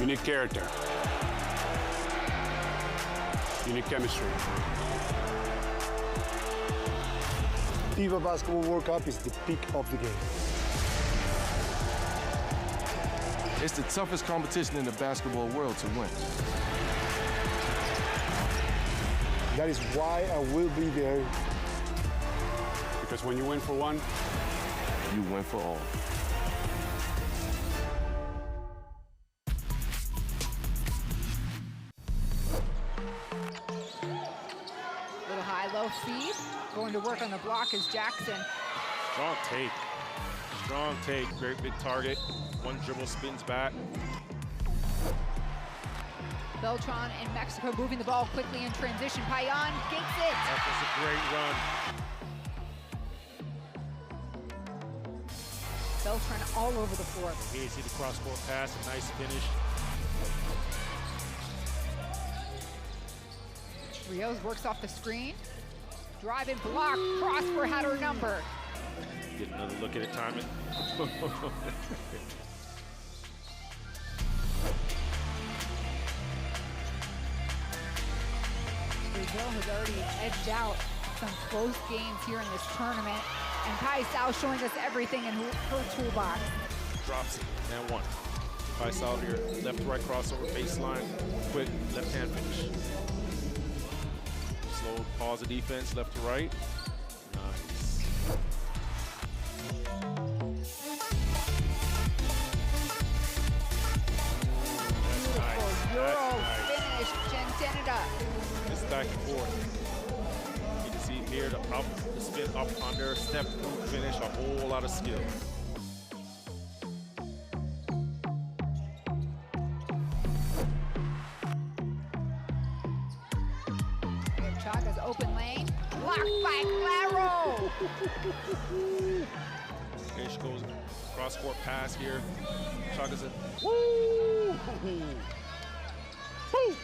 Unique character. Unique chemistry. FIBA Basketball World Cup is the peak of the game. It's the toughest competition in the basketball world to win. That is why I will be there. Because when you win for one, You win for all. Little high-low feed. Going to work on the block is Jackson. Strong take. Strong take. Very big target. One dribble, spins back. Beltran in Mexico moving the ball quickly in transition. Payan gets it. That was a great run. Beltran all over the floor. Here you see the cross-court pass, a nice finish. Rios works off the screen. Driving block, Prosper had her number. Get another look at it, timing. Brazil has already edged out some close games here in this tournament. And Paisao showing us everything in her toolbox. Drops it, and one. Paisao here, left to right crossover, baseline, quick left hand finish. Slow pause the defense, left to right. Nice. Beautiful Euro finish, Gentenida. It's back and forth. You can see here the spin up under, step through finish, a whole lot of skill. Chaga's open lane, blocked by Claro. Okay, she goes cross court pass here. Chaga's in. Woo! Woo!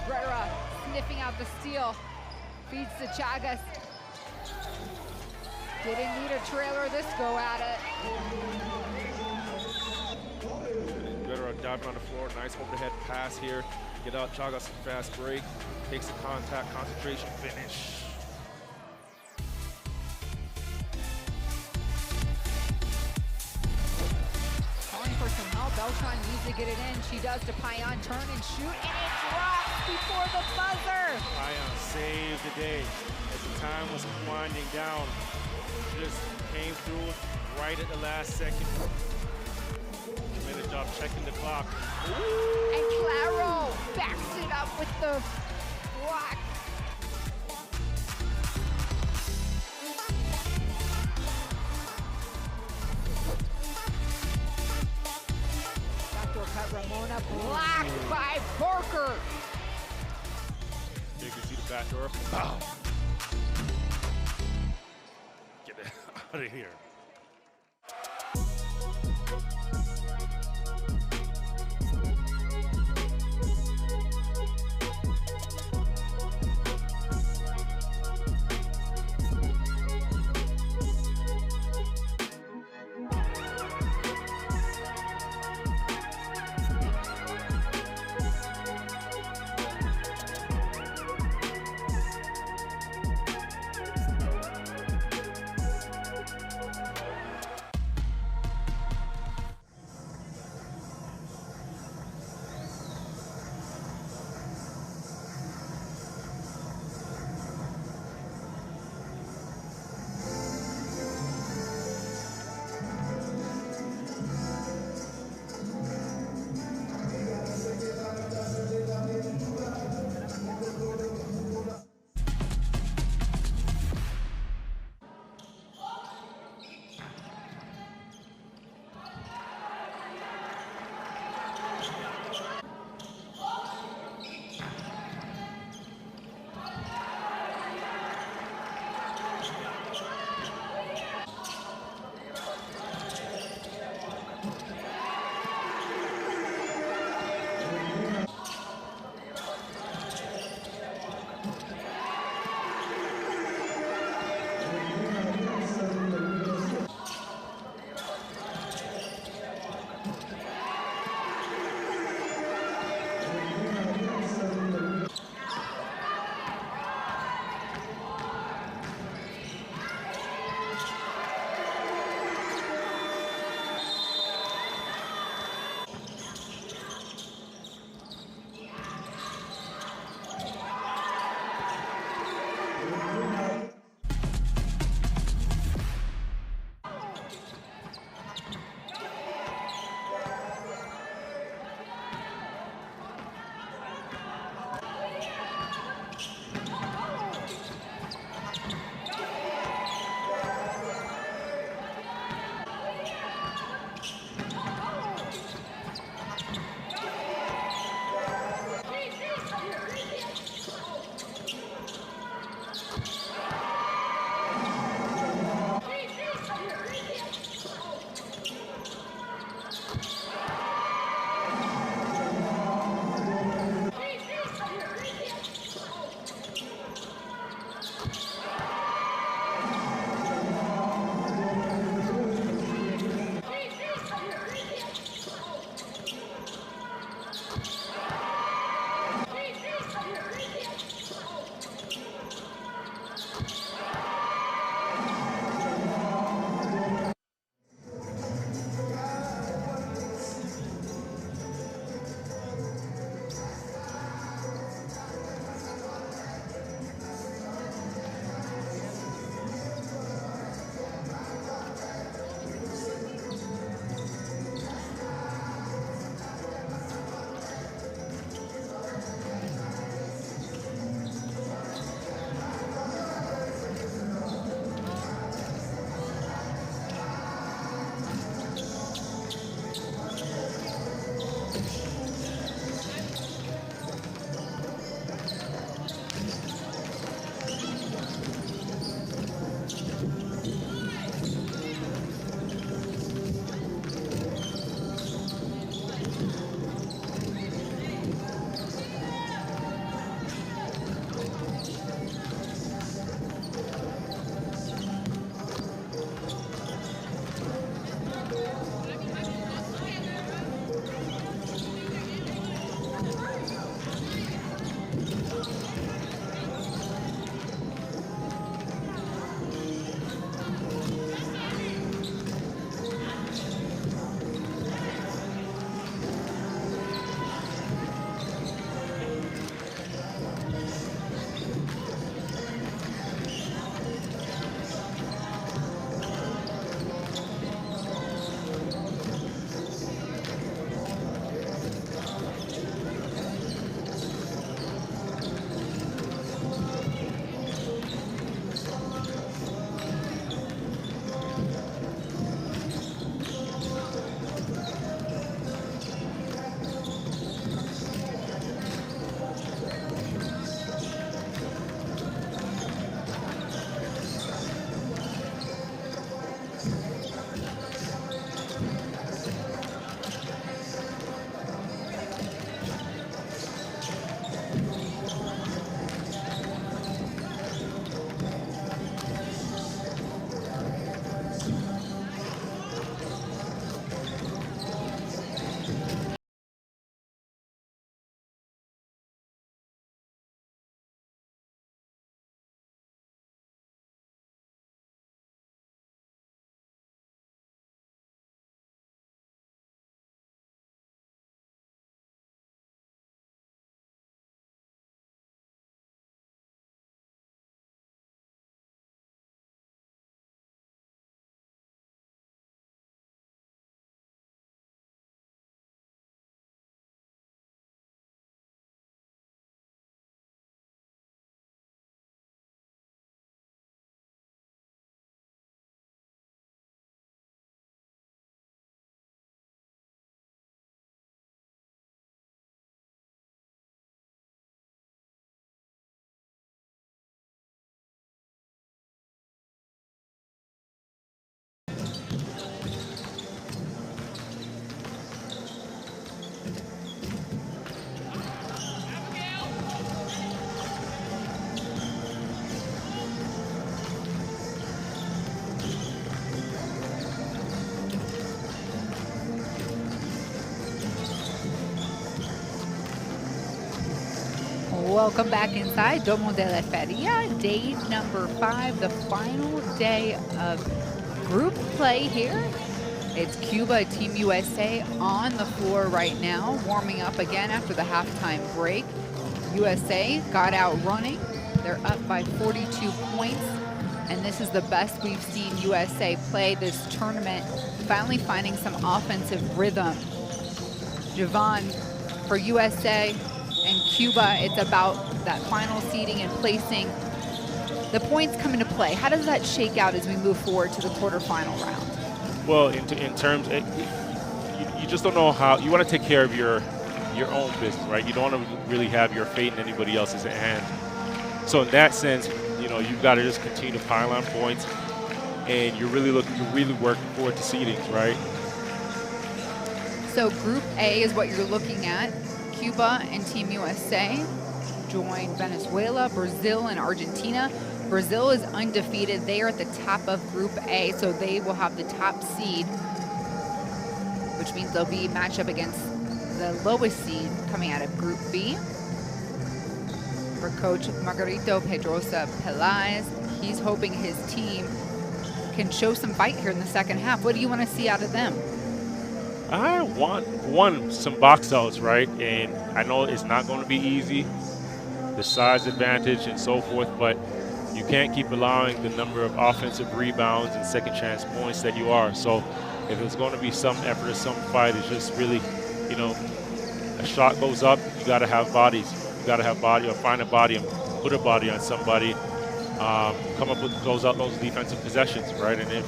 Guerra sniffing out the steal, feeds to Chagas. Didn't need a trailer this go at it. Guerra diving on the floor, nice overhead pass here. Get out Chagas fast break, takes the contact, concentration, finish. Calling for some help, Beltran needs to get it in. She does to Payan, turn and shoot, and it drops before the buzzer. Payan saved the day as the time was winding down. Just came through right at the last second. Made a job checking the clock. And Claro backs it up with the block. Backdoor cut, Ramona blocked by Parker. You can see the back door. Bow. Get it out of here. Welcome back inside Domo de la Feria, day number 5, the final day of group play here. It's Cuba, Team USA on the floor right now, warming up again after the halftime break. USA got out running. They're up by 42 points, and this is the best we've seen USA play this tournament, finally finding some offensive rhythm. Javon, for USA and Cuba, it's about that final seeding and placing. The points come into play. How does that shake out as we move forward to the quarterfinal round? Well, in terms, you just don't know how. You want to take care of your own business, right? You don't want to really have your fate in anybody else's hand. So in that sense, you know, you've got to just continue to pile on points, and you're really working forward to seedings, right? So Group A is what you're looking at. Cuba and Team USA join Venezuela, Brazil, and Argentina. Brazil is undefeated. They are at the top of Group A, so they will have the top seed, which means they'll be matched up against the lowest seed coming out of Group B. For Coach Margarito Pedrosa Pelaez, he's hoping his team can show some fight here in the second half. What do you want to see out of them? I want some box outs, right? And I know it's not going to be easy, the size advantage and so forth, but you can't keep allowing the number of offensive rebounds and second chance points that you are. So if there's going to be some effort or some fight, it's just really, you know, a shot goes up, you got to have bodies. You got to have body, or find a body and put a body on somebody, come up with those defensive possessions, right? And if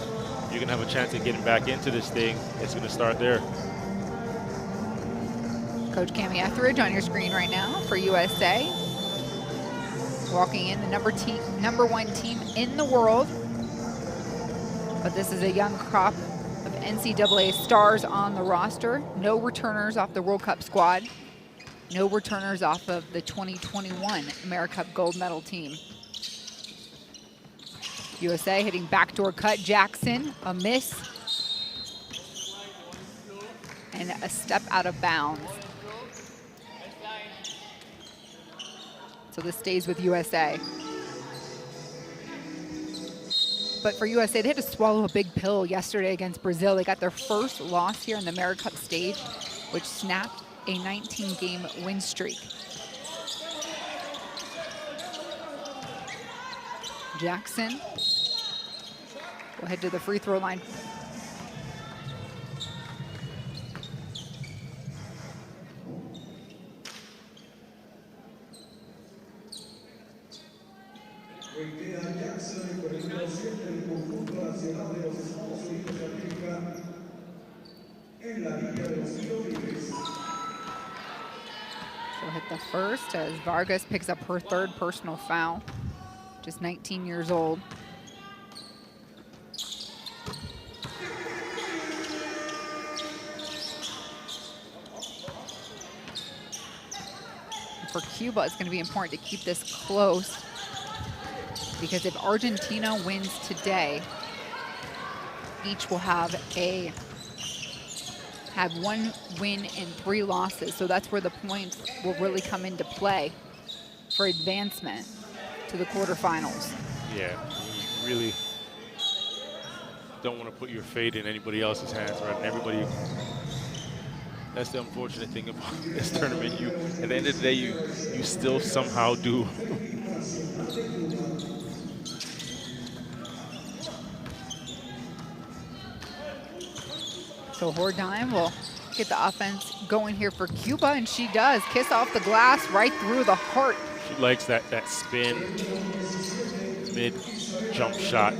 you're going to have a chance of getting back into this thing, it's going to start there. Coach Cami Etheridge on your screen right now for USA. Walking in the number 1 team in the world. But this is a young crop of NCAA stars on the roster. No returners off the World Cup squad. No returners off of the 2021 AmeriCup gold medal team. USA hitting backdoor cut. Jackson, a miss. And a step out of bounds. So this stays with USA. But for USA, they had to swallow a big pill yesterday against Brazil. They got their first loss here in the AmeriCup stage, which snapped a 19-game win streak. Jackson will head to the free throw line. She'll hit the first as Vargas picks up her 3rd personal foul. Just 19 years old. For Cuba, it's going to be important to keep this close, because if Argentina wins today, each will have 1 win and 3 losses. So that's where the points will really come into play for advancement to the quarterfinals. Yeah, you really don't want to put your fate in anybody else's hands, right? And everybody, that's the unfortunate thing about this tournament. You, at the end of the day, you still somehow do. So Hordine will get the offense going here for Cuba, and she does. Kiss off the glass right through the heart. She likes that spin, mid-jump shot.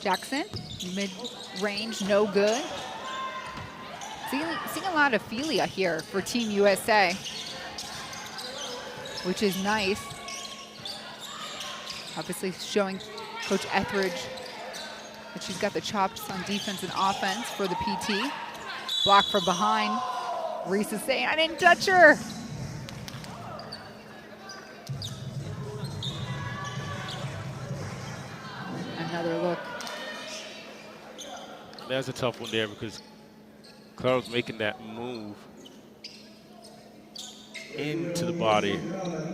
Jackson, mid-range, no good. Seeing a lot of Philia here for Team USA, which is nice. Obviously showing Coach Etheridge that she's got the chops on defense and offense for the PT. Block from behind. Reese is saying, I didn't touch her. Another look That's a tough one there because Clara's making that move into the body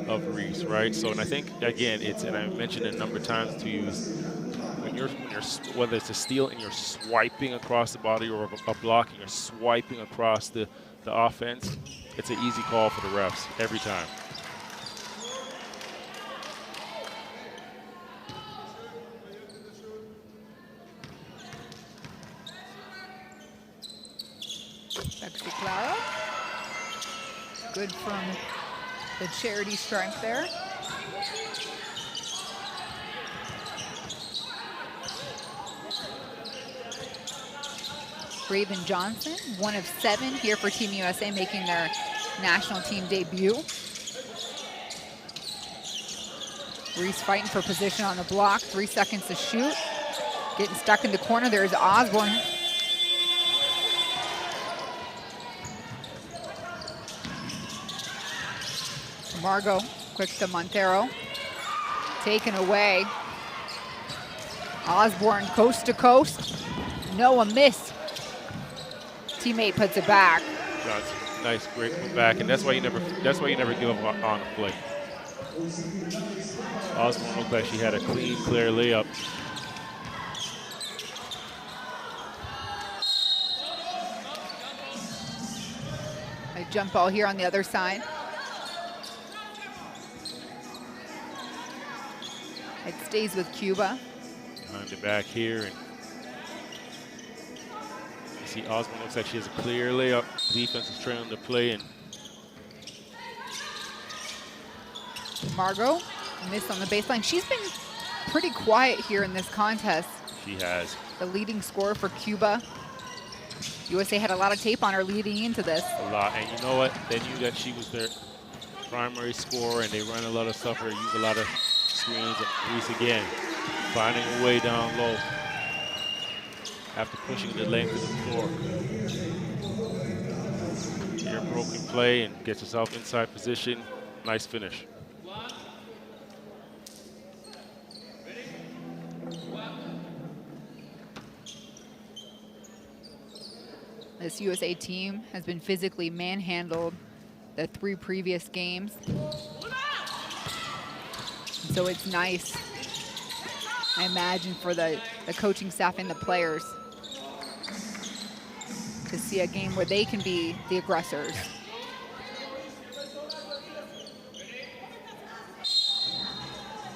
of Reese, right? So, and I think again, and I mentioned it a number of times to you, when you're whether it's a steal and you're swiping across the body or a block and you're swiping across the offense, it's an easy call for the refs every time. Back to Clara. Good from the charity stripe there. Raven Johnson, 1 of 7 here for Team USA, making their national team debut. Reese fighting for position on the block, 3 seconds to shoot. Getting stuck in the corner, there's Osborne. Margot, quick to Montero. Taken away. Osborne coast to coast. No, a miss. Teammate puts it back. Johnson, nice, great move back, and that's why you never give up on a play. Osborne looked like she had a clean, clear layup. A jump ball here on the other side. It stays with Cuba. Behind the back here, and you see Osborne looks like she has a clear layup. Defense is trailing the play, and Margot missed on the baseline. She's been pretty quiet here in this contest. she has. The leading scorer for Cuba. USA had a lot of tape on her leading into this. A lot, and you know what? They knew that she was their primary scorer, and they run a lot of stuff, or use a lot of screens. And Reese again, finding a way down low after pushing the length of the floor. Here, broken play, and gets herself inside position. Nice finish. This USA team has been physically manhandled the 3 previous games. So it's nice, I imagine, for the coaching staff and the players to see a game where they can be the aggressors.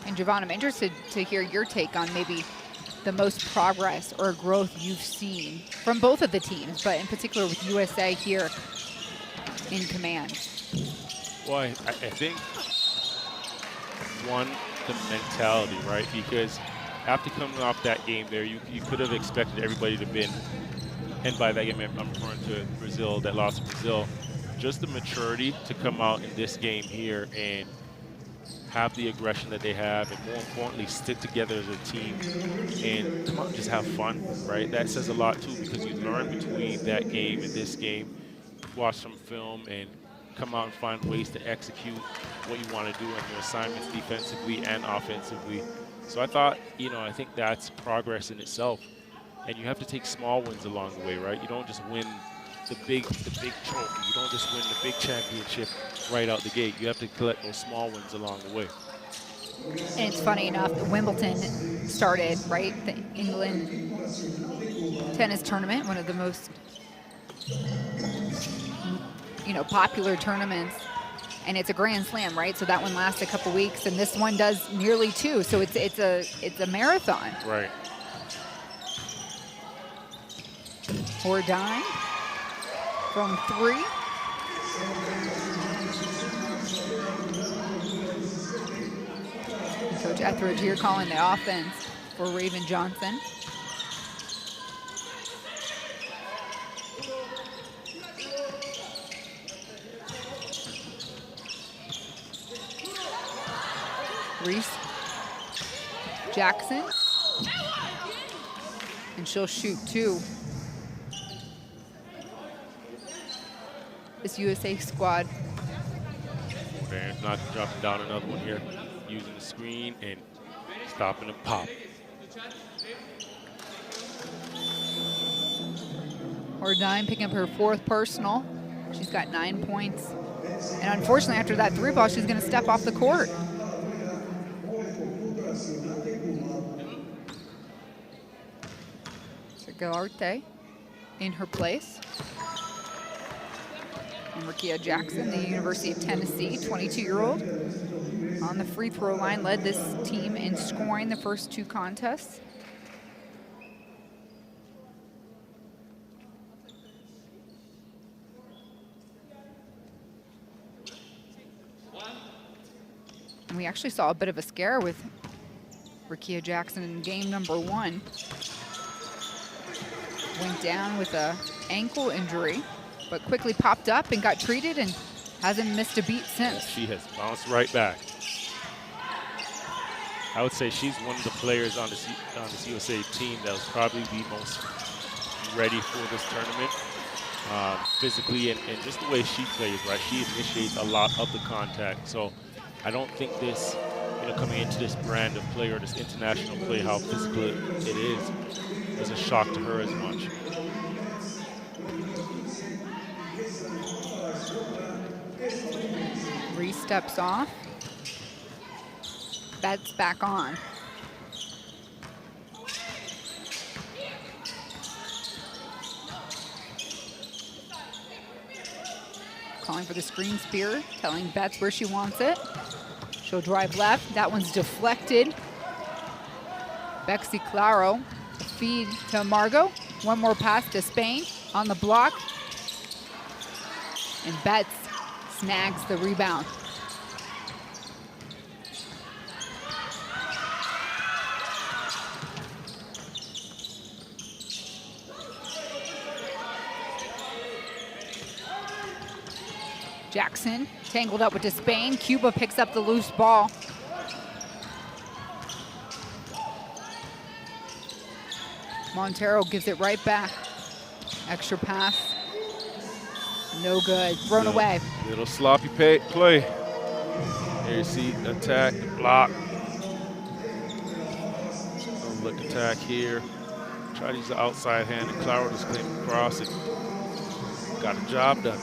And Javon, I'm interested to hear your take on maybe the most progress or growth you've seen from both of the teams, but in particular with USA here in command. Well, I think, one, the mentality, right? Because after coming off that game there, you could have expected everybody to win. And by that game, I'm referring to Brazil, that lost to Brazil. Just the maturity to come out in this game here and have the aggression that they have, and more importantly, stick together as a team and come out and just have fun, right? That says a lot too, because you learn between that game and this game, watch some film, and come out and find ways to execute what you want to do on your assignments defensively and offensively. So I thought, I think that's progress in itself. And you have to take small wins along the way, right? You don't just win the big trophy. You don't just win the big championship right out the gate. You have to collect those small wins along the way. And it's funny enough, Wimbledon started, right? The England tennis tournament, one of the most, popular tournaments. And it's a Grand Slam, right? So that one lasts a couple weeks, and this one does nearly 2. So it's a marathon. Right. Ordine from 3. Coach Etheridge here calling the offense for Raven Johnson. Reese Jackson. And she'll shoot 2. This USA squad. Barron's not dropping down another one here, using the screen and stopping the pop. Ordine picking up her 4th personal. She's got 9 points. And unfortunately, after that 3-ball, she's going to step off the court. Galarte in her place. And Rikia Jackson, the University of Tennessee, 22-year-old, on the free throw line, led this team in scoring the first 2 contests. And we actually saw a bit of a scare with Rikia Jackson in game number 1. Went down with an ankle injury, but quickly popped up and got treated and hasn't missed a beat since. She has bounced right back. I would say she's one of the players on this USA team that was probably the most ready for this tournament, physically and just the way she plays, right? She initiates a lot of the contact. So I don't think this, coming into this brand of play or this international play, how physical it is a shock to her as much. 3 steps off. Betts back on. Calling for the screen spear, telling Betts where she wants it. She'll drive left. That one's deflected. Bexy Claro, feed to Margot. One more pass to Spain on the block. And Betts snags the rebound. Jackson tangled up with Despain. Cuba picks up the loose ball. Montero gives it right back. Extra pass. No good. Thrown away. Little sloppy play. Here you see attack, block. Look attack here. Try to use the outside hand, and Claro just came across it. Got the job done.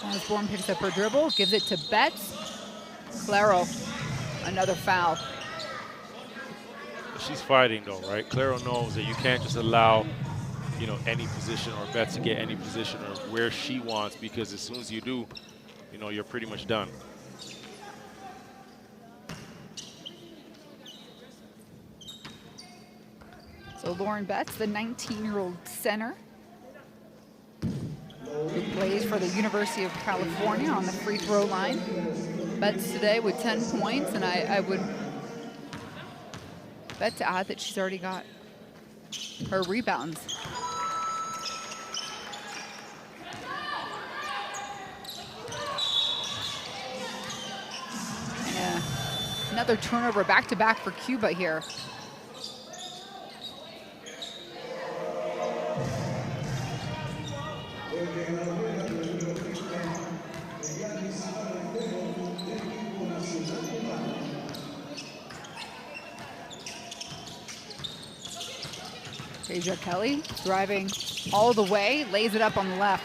Osborne picks up her dribble, gives it to Betts. Claro, another foul. She's fighting though, right? Claro knows that you can't just allow, any position or Betts to get any position or where she wants, because as soon as you do, you're pretty much done. So Lauren Betts, the 19-year-old center, who plays for the University of California on the free throw line. Betts today with 10 points, and I would bet to add that she's already got her rebounds. And another turnover back-to-back for Cuba here. Deja Kelly driving all the way, lays it up on the left.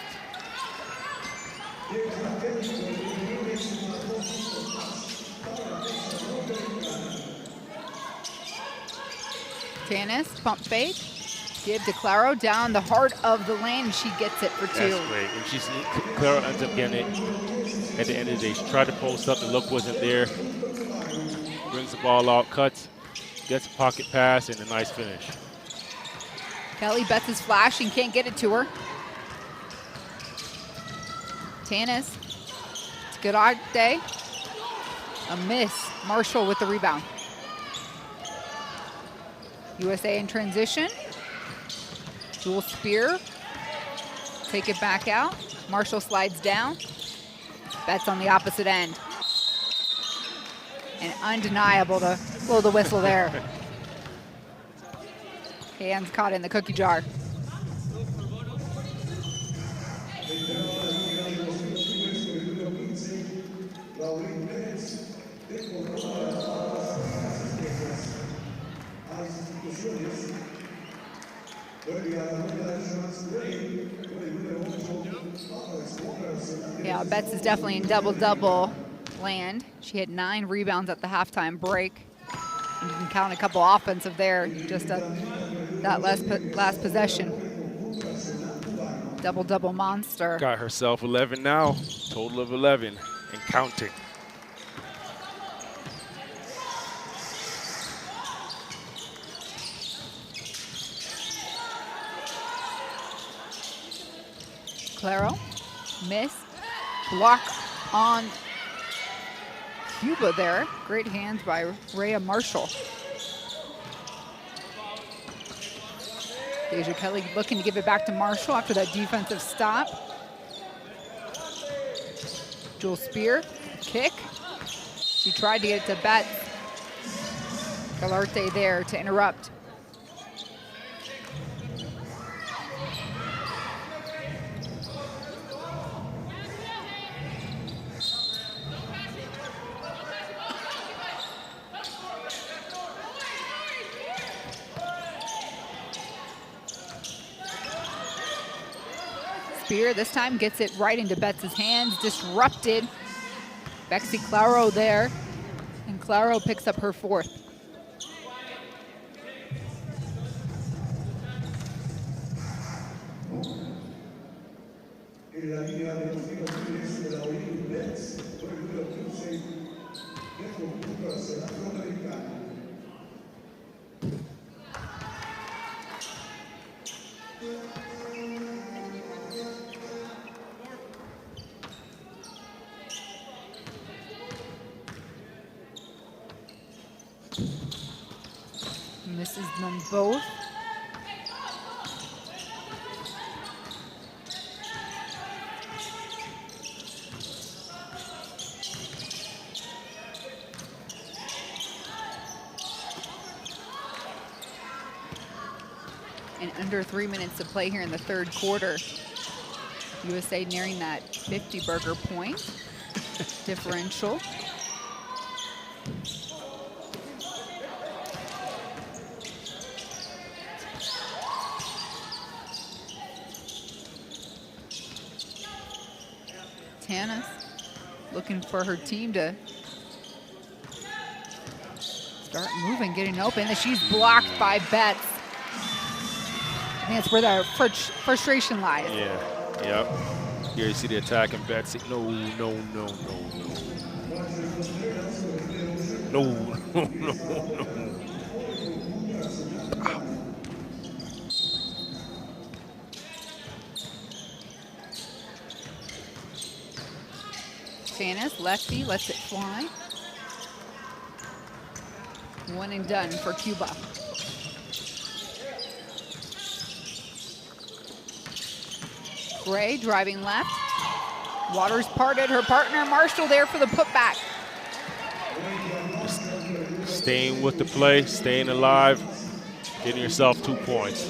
Tanis, pump fake. Give to Claro down the heart of the lane. She gets it for 2. That's great. And Claro ends up getting it at the end of the day. She tried to post up, the look wasn't there. Brings the ball out, cuts, gets a pocket pass, and a nice finish. Kelly bets his flash and can't get it to her. Tanis, it's a good odd day. A miss. Marshall with the rebound. USA in transition. Dual spear. Take it back out. Marshall slides down. Betts on the opposite end. And undeniable to blow the whistle there. Hands caught in the cookie jar. Yeah, Betts is definitely in double-double land. She had 9 rebounds at the halftime break. And you can count a couple offensive there, just at that last possession. Double-double monster. Got herself 11 now, total of 11 and counting. Claro, miss, block on Cuba there. Great hands by Rhea Marshall. Deja Kelly looking to give it back to Marshall after that defensive stop. Jewel Spear, kick. She tried to get it to Betts. Galarte there to interrupt. Spear this time gets it right into Betts' hands, disrupted. Bexy Claro there, and Claro picks up her 4th. Misses them both. And under 3 minutes to play here in the 3rd quarter. USA nearing that 50-burger point differential. Tanis looking for her team to start moving, getting open. And she's blocked by Betts. I think that's where the frustration lies. Yeah, yep. Here you see the attack and Betts. No, no, no, no, no. No, no, no, no. Tanis, lefty, lets it fly. 1 and done for Cuba. Gray driving left. Waters parted, her partner Marshall there for the putback. Staying with the play, staying alive, getting yourself 2 points.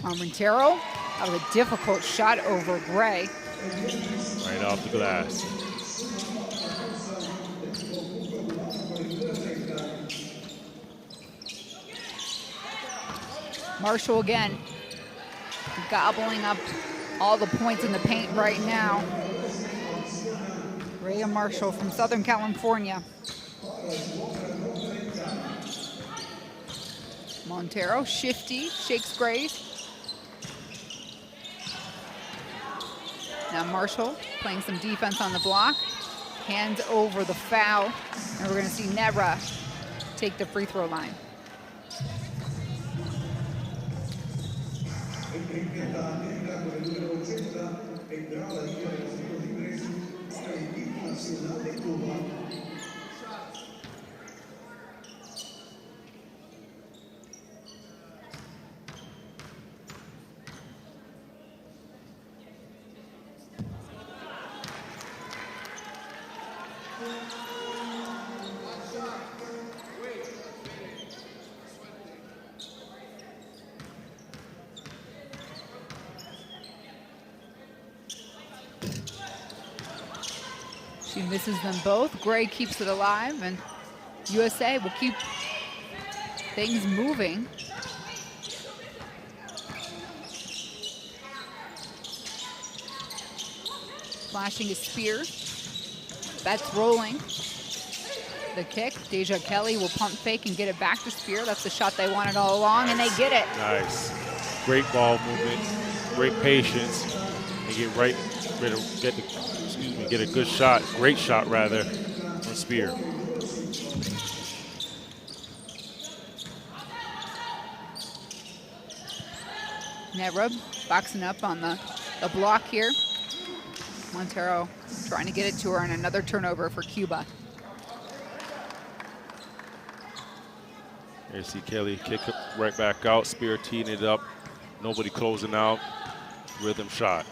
Montero, that was a difficult shot over Gray. Right off the glass. Marshall again, gobbling up all the points in the paint right now. Rhea Marshall from Southern California. Montero, shifty, shakes Grace. Now Marshall playing some defense on the block. Hands over the foul. And we're gonna see Nebra take the free throw line. She misses them both. Gray keeps it alive, and USA will keep things moving. flashing his spear. Betts rolling. The kick. Deja Kelly will pump fake and get it back to Spear. That's the shot they wanted all along, and they get it. Nice. Great ball movement, great patience, and get right, get a good shot, great shot rather, from Spear. Net rub boxing up on the block here. Montero trying to get it to her, and another turnover for Cuba. There you see Kelly kick it right back out. Spear teeing it up. Nobody closing out. Rhythm shot.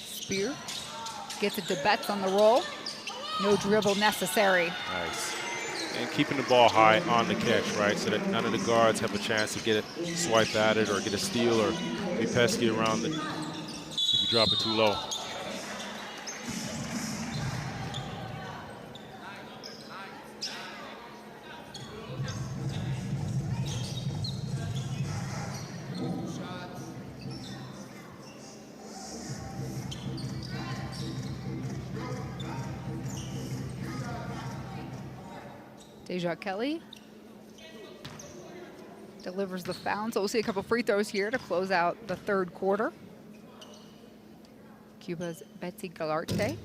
Spear gets it to Betts on the roll. No dribble necessary. Nice. And keeping the ball high on the catch, right? So that none of the guards have a chance to get it, swipe at it, or get a steal, or be pesky around it if you drop it too low. Deja Kelly delivers the foul. So we'll see a couple free throws here to close out the third quarter. Cuba's Betsy Galarte.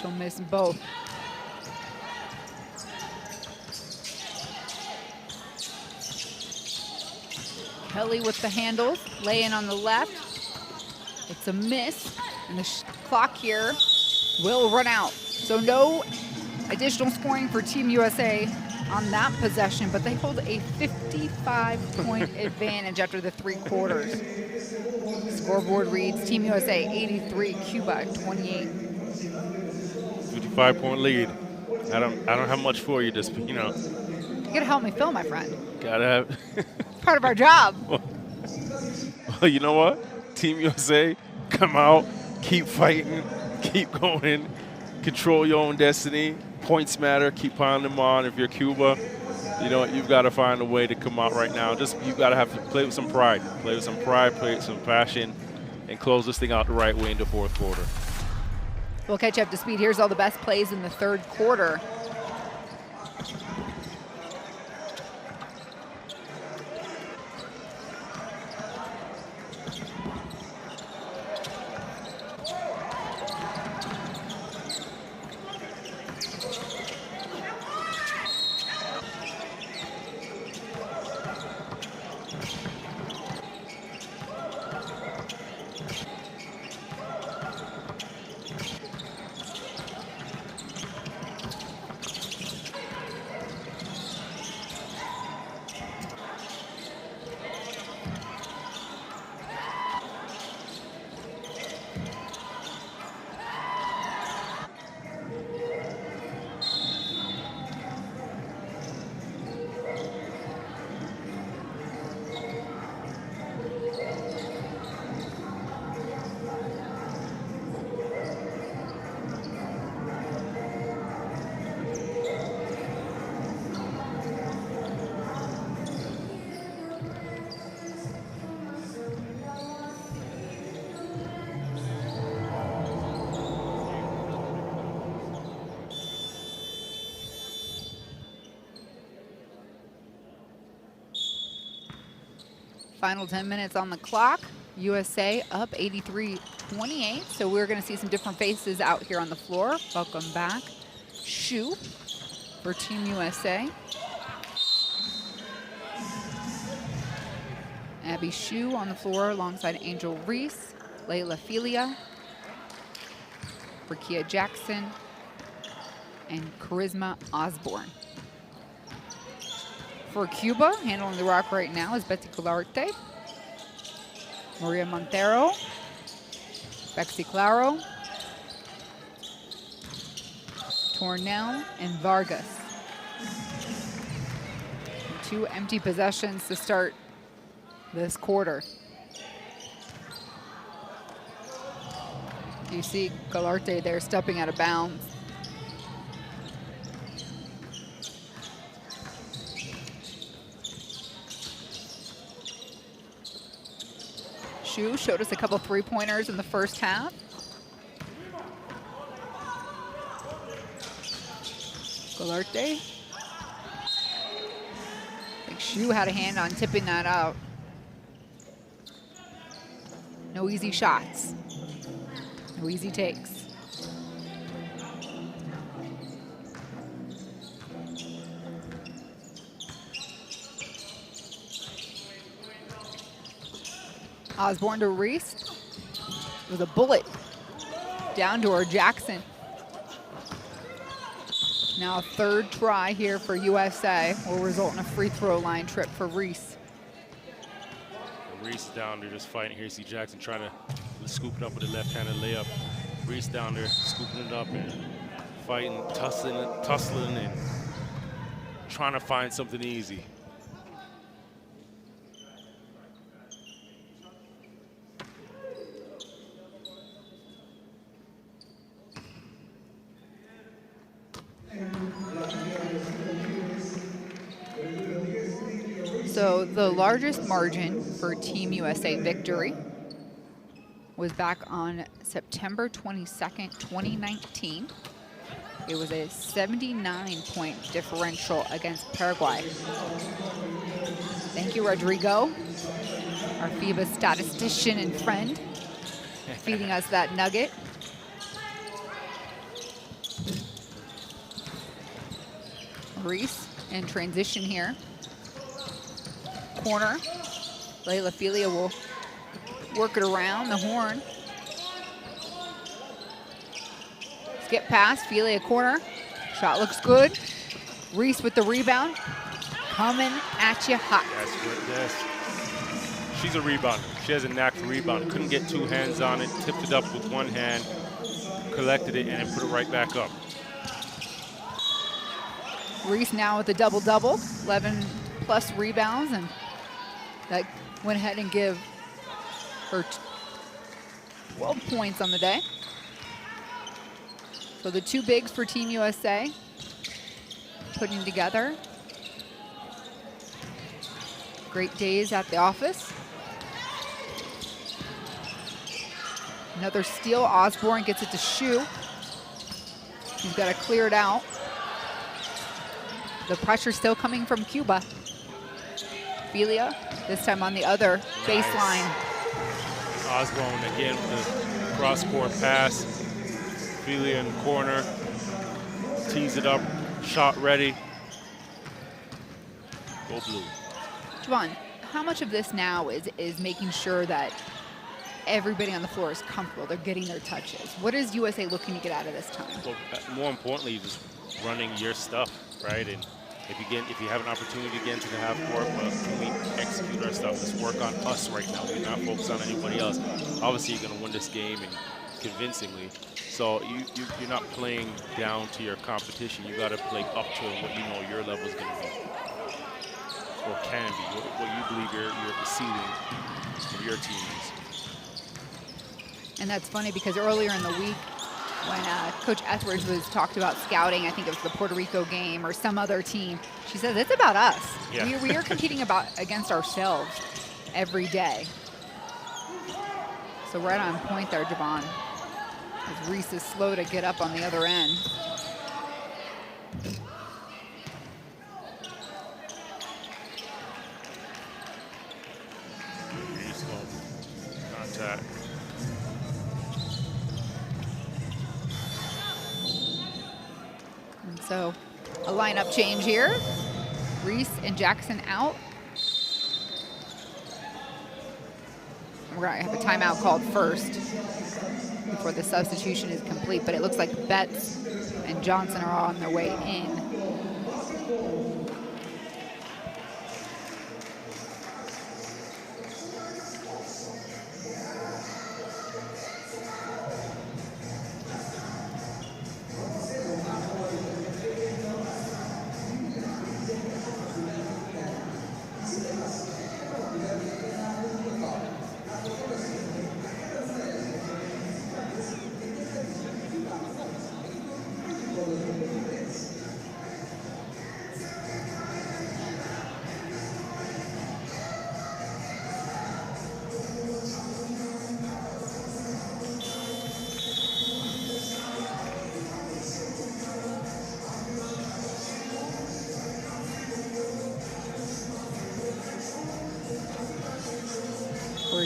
She'll miss both. Kelly with the handles, lay in on the left. It's a miss, and the clock here will run out. So no additional scoring for Team USA on that possession, but they hold a 55-point advantage after the 3 quarters. Scoreboard reads Team USA 83, Cuba 28. 55-point lead. I don't have much for you, just, you know. You gotta help me fill, my friend. Gotta have. Part of our job. Well, you know what? Team USA, come out, keep fighting, keep going, control your own destiny. Points matter, keep pounding them on. If you're Cuba, you know, you've got to find a way to come out right now. You've got to have to play with some pride. Play with some pride, play with some passion, and close this thing out the right way in the fourth quarter. We'll catch you up to speed. Here's all the best plays in the third quarter. Final 10 minutes on the clock. USA up 83-28. So we're going to see some different faces out here on the floor. Welcome back. Shu for Team USA. Abby Shu on the floor alongside Angel Reese, Layla Filia, Rakia Jackson, and Charisma Osborne. For Cuba, handling the rock right now is Betsy Galarte, Maria Montero, Bexy Claro, Tornell, and Vargas. 2 empty possessions to start this quarter. You see Galarte there stepping out of bounds. Shu showed us a couple three-pointers in the first half. Galarte. I think Shu had a hand on tipping that out. No easy shots. No easy takes. Osborne to Reese. With a bullet down to her Jackson. Now a third try here for USA will result in a free throw line trip for Reese. Reese down there just fighting here. See Jackson trying to scoop it up with a left-handed layup. Reese down there scooping it up and fighting, tussling and trying to find something easy. So the largest margin for Team USA victory was back on September 22nd, 2019. It was a 79-point differential against Paraguay. Thank you, Rodrigo, our FIBA statistician and friend, feeding us that nugget. Reese in transition here. Corner. Layla Filia will work it around the horn. Skip pass, Filia corner. Shot looks good. Reese with the rebound. Coming at you hot. Yes. She's a rebounder. She has a knack for rebounding. Couldn't get two hands on it, tipped it up with one hand, collected it, and then put it right back up. Reese now with a double-double, 11 plus rebounds, and that went ahead and give her 12 points on the day. So the two bigs for Team USA putting together great days at the office. Another steal, Osborne gets it to Shu. He's got to clear it out. The pressure still coming from Cuba. Filia, this time on the other baseline. Osborne again with the cross-court pass. Filia in the corner, tees it up, shot ready. Go blue. Javon, how much of this now is making sure that everybody on the floor is comfortable, they're getting their touches? What is USA looking to get out of this time? Well, more importantly, just running your stuff, right? And if you have an opportunity to get into the half court, well, can we execute our stuff? Let's work on us right now. We're not focused on anybody else. Obviously, you're going to win this game and convincingly. So you're not playing down to your competition. You got to play up to what you know your level is going to be, or can be, what you believe your ceiling of your team is. And that's funny because earlier in the week, when Coach Etheridge was talked about scouting, I think it was the Puerto Rico game or some other team, she says it's about us. Yeah. We are competing against ourselves every day. So right on point there, Javon. As Reese is slow to get up on the other end. Reese contact. And so a lineup change here. Reese and Jackson out. We're going to have a timeout called first before the substitution is complete, but it looks like Betts and Johnson are on their way in.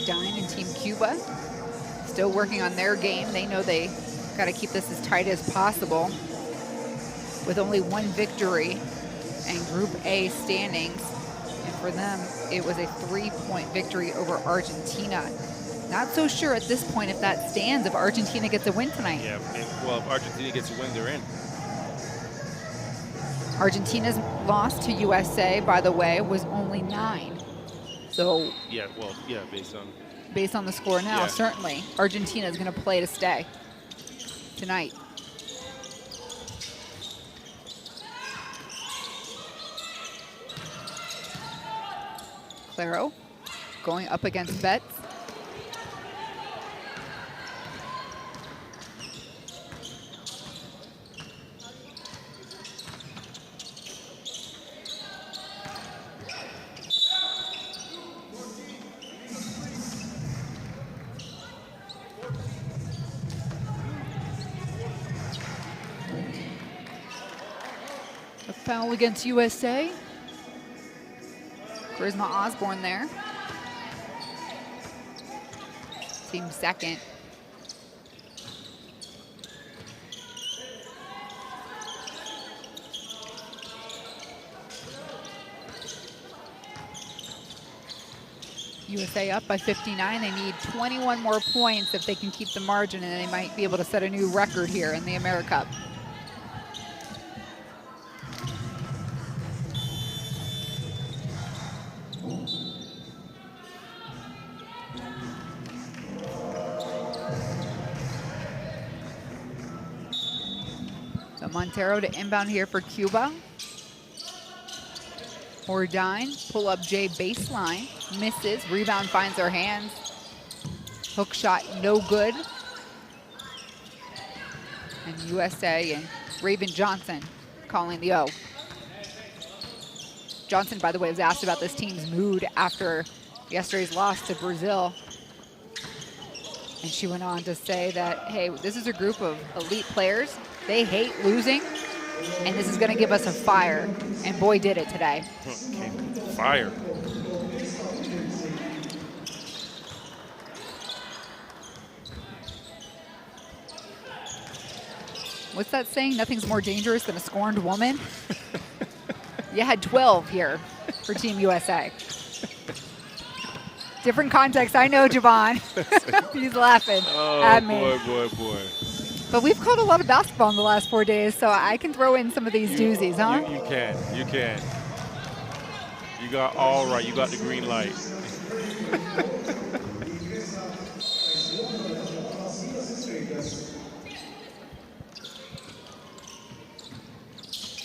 Ordine and Team Cuba still working on their game. They know they got to keep this as tight as possible. With only one victory in Group A standings. And for them, it was a 3-point victory over Argentina. Not so sure at this point if that stands, if Argentina gets a win tonight. Yeah, well, if Argentina gets a win, they're in. Argentina's loss to USA, by the way, was only 9. So Yeah, well, yeah, based on the score now, Yeah. certainly Argentina is going to play to stay tonight. Claro going up against Betts. A foul against USA. Charisma Osborne there. Team second. USA up by 59. They need 21 more points if they can keep the margin, and they might be able to set a new record here in the AmeriCup. So Montero to inbound here for Cuba. Ordine, pull up J baseline, misses, rebound finds her hands. Hook shot, no good. And USA and Raven Johnson calling the O. Johnson, by the way, was asked about this team's mood after yesterday's loss to Brazil. And she went on to say that, hey, this is a group of elite players. They hate losing, and this is going to give us a fire. And boy, did it today. Fire. What's that saying? Nothing's more dangerous than a scorned woman. You had 12 here for Team USA. Different context, I know, Javon. He's laughing at me. Boy. But we've caught a lot of basketball in the last 4 days, so I can throw in some of these doozies, huh? You can. You got all right. You got the green light.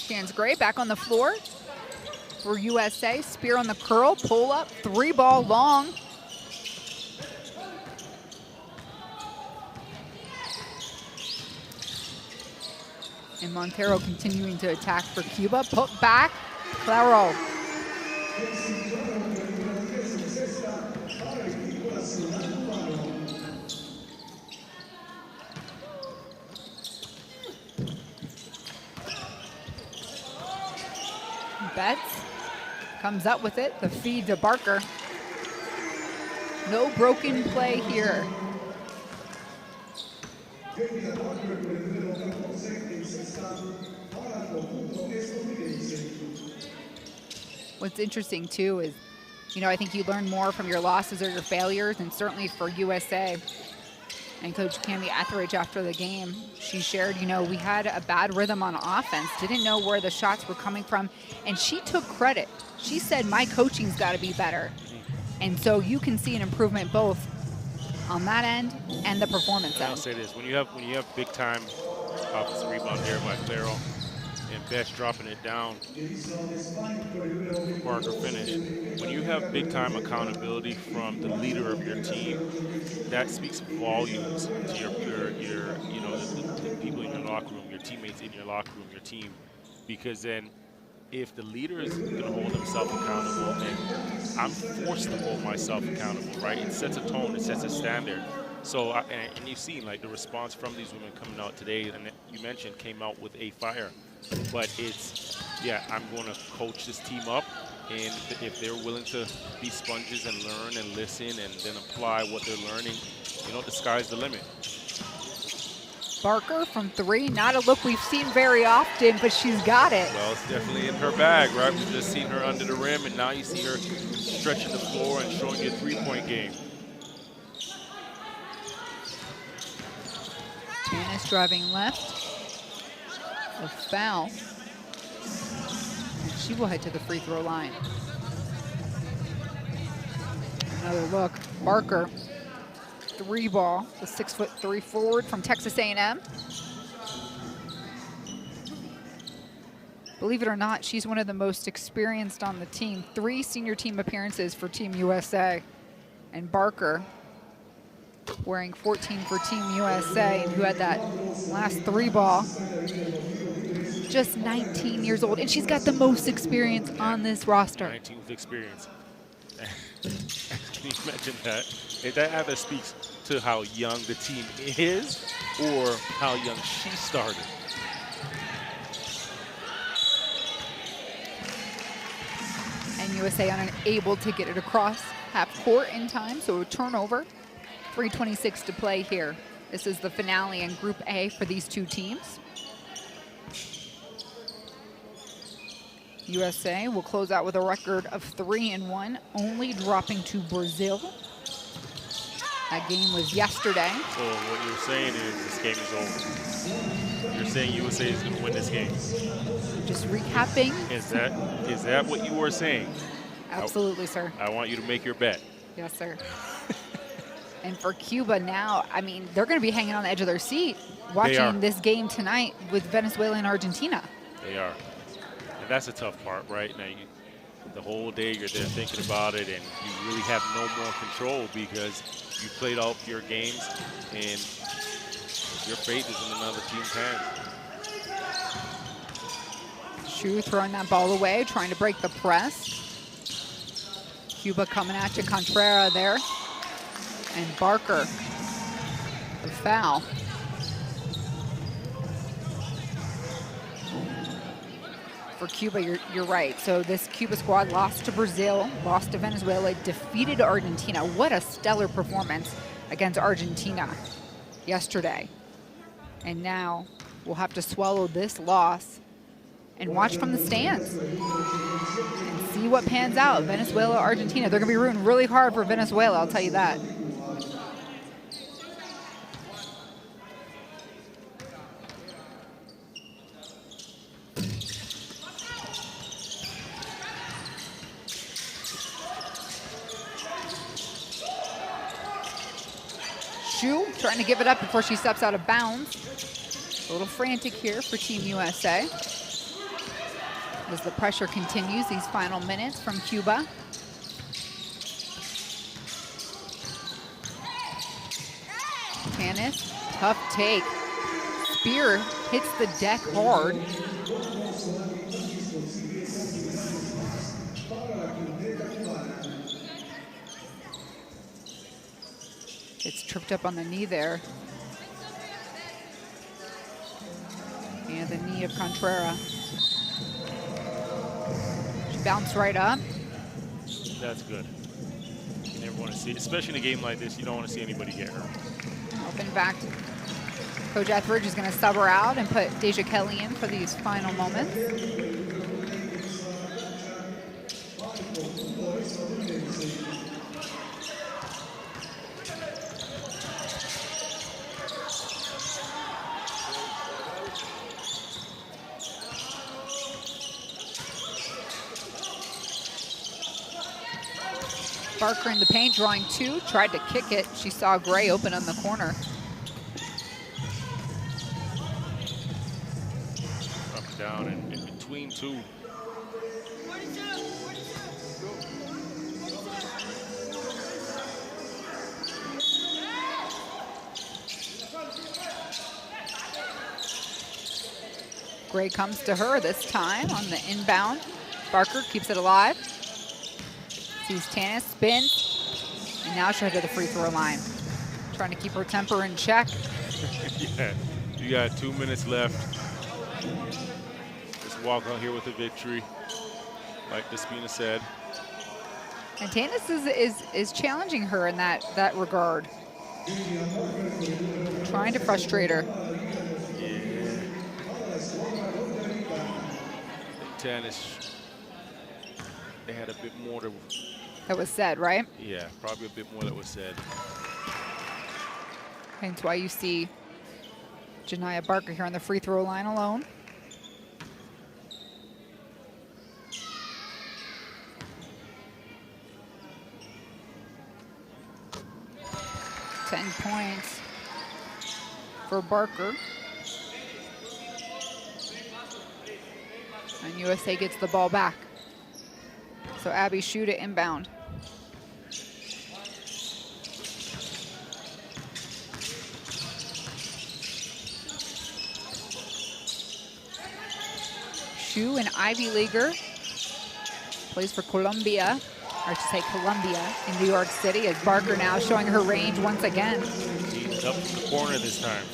Shan's Gray back on the floor for USA. Spear on the curl, pull up, 3-ball long. And Montero continuing to attack for Cuba. Put back, Claro. Betts comes up with it, the feed to Barker. No broken play here. What's interesting too is, you know, I think you learn more from your losses or your failures, and certainly for USA. And Coach Cammie Etheridge after the game, she shared, you know, we had a bad rhythm on offense, didn't know where the shots were coming from, and she took credit. She said, my coaching's got to be better. And so you can see an improvement both on that end and the performance end. I'll say this, when you have big time offensive rebound here by Claro and Betts dropping it down, Barker finish. When you have big time accountability from the leader of your team, that speaks volumes to your you know, the people in your locker room, your teammates in your locker room, your team, because then if the leader is going to hold himself accountable, and I'm forced to hold myself accountable, right? It sets a tone, it sets a standard. So, and you've seen like the response from these women coming out today, and you mentioned came out with a fire. But it's, yeah, I'm going to coach this team up, And if they're willing to be sponges and learn and listen and then apply what they're learning, you know, the sky's the limit. Barker from 3, not a look we've seen very often, but she's got it. Well, it's definitely in her bag, right? We've just seen her under the rim, and now you see her stretching the floor and showing you a three-point game. Janice driving left. A foul. And she will head to the free throw line. Another look. Barker. 3 ball, the 6'3" forward from Texas A&M. Believe it or not, she's one of the most experienced on the team. 3 senior team appearances for Team USA. And Barker, wearing 14 for Team USA, and who had that last 3 ball, just 19 years old. And she's got the most experience on this roster. 19 with experience. Can you imagine that? That either speaks to how young the team is or how young she started. And USA unable to get it across half court in time, so a turnover. 3:26 to play here. This is the finale in Group A for these 2 teams. USA will close out with a record of 3-1, only dropping to Brazil. That game was yesterday. So what you're saying is this game is over. You're saying USA is going to win this game. Just recapping. Is that what you were saying? Absolutely, sir. I want you to make your bet. Yes, sir. And for Cuba now, I mean, they're going to be hanging on the edge of their seat watching this game tonight with Venezuela and Argentina. They are. And that's a tough part, right? Now, the whole day you're there thinking about it, and you really have no more control because you played all your games, and your fate is in another team's hands. Shu throwing that ball away, trying to break the press. Cuba coming at you, Contreras there. And Barker, the foul. For Cuba, you're right. So this Cuba squad lost to Brazil, lost to Venezuela, defeated Argentina. What a stellar performance against Argentina yesterday. And now we'll have to swallow this loss and watch from the stands and see what pans out. Venezuela, Argentina. They're going to be rooting really hard for Venezuela, I'll tell you that. Shu trying to give it up before she steps out of bounds. A little frantic here for Team USA. As the pressure continues, these final minutes from Cuba. Tanis, tough take. Spear hits the deck hard. It's tripped up on the knee there. And the knee of Contreras. She bounced right up. That's good. You never want to see, especially in a game like this, you don't want to see anybody get hurt. In fact, Coach Etheridge is going to sub her out and put Deja Kelly in for these final moments. Barker in the paint, drawing 2, tried to kick it. She saw Gray open on the corner. Up and down and in between 2. Gray comes to her this time on the inbound. Barker keeps it alive. Sees Tanis, spins, and now she'll head to the free throw line. Trying to keep her temper in check. Yeah, you got 2 minutes left. Just walk out here with a victory. like Despina said. And Tanis is challenging her in that regard. Trying to frustrate her. Yeah. Tanis, they had a bit more to... That was said, right? Yeah, probably a bit more that was said. That's why you see Janiyah Barker here on the free throw line alone. $10 points for Barker. And USA gets the ball back. So Abby shoot it inbound. Shu, an Ivy Leaguer, plays for Columbia, or I should say Columbia in New York City, as Barker now showing her range once again. She's up in the corner this time.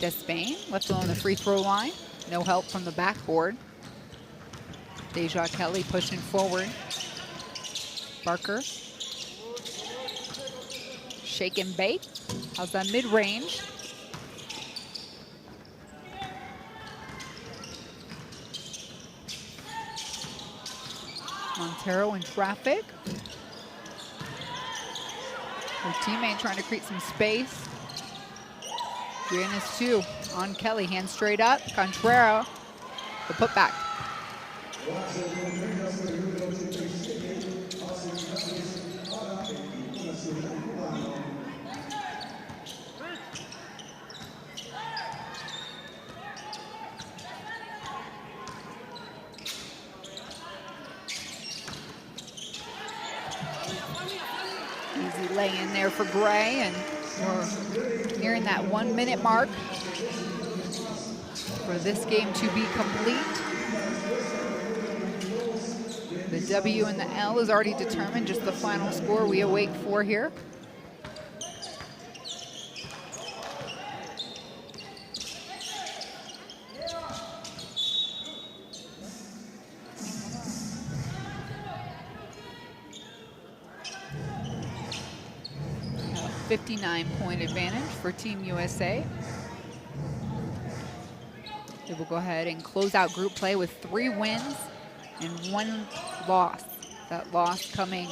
Despain left alone the free throw line. No help from the backboard. Deja Kelly pushing forward. Barker. Shake and bake. How's that mid-range? Montero in traffic. Her teammate trying to create some space. Brianna's two on Kelly, hand straight up. Contrero, the putback. Easy lay in there for Gray, and we're nearing that 1 minute mark for this game to be complete. The W and the L is already determined, just the final score we await for here. A 59-point advantage for Team USA. They will go ahead and close out group play with 3 wins and 1 loss. That loss coming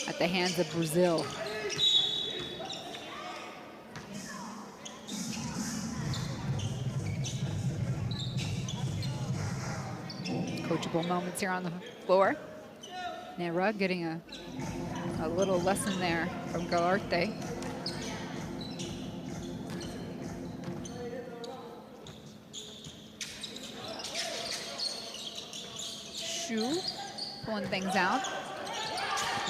at the hands of Brazil. Coachable moments here on the floor. Nera getting a little lesson there from Galarte. Shu pulling things out.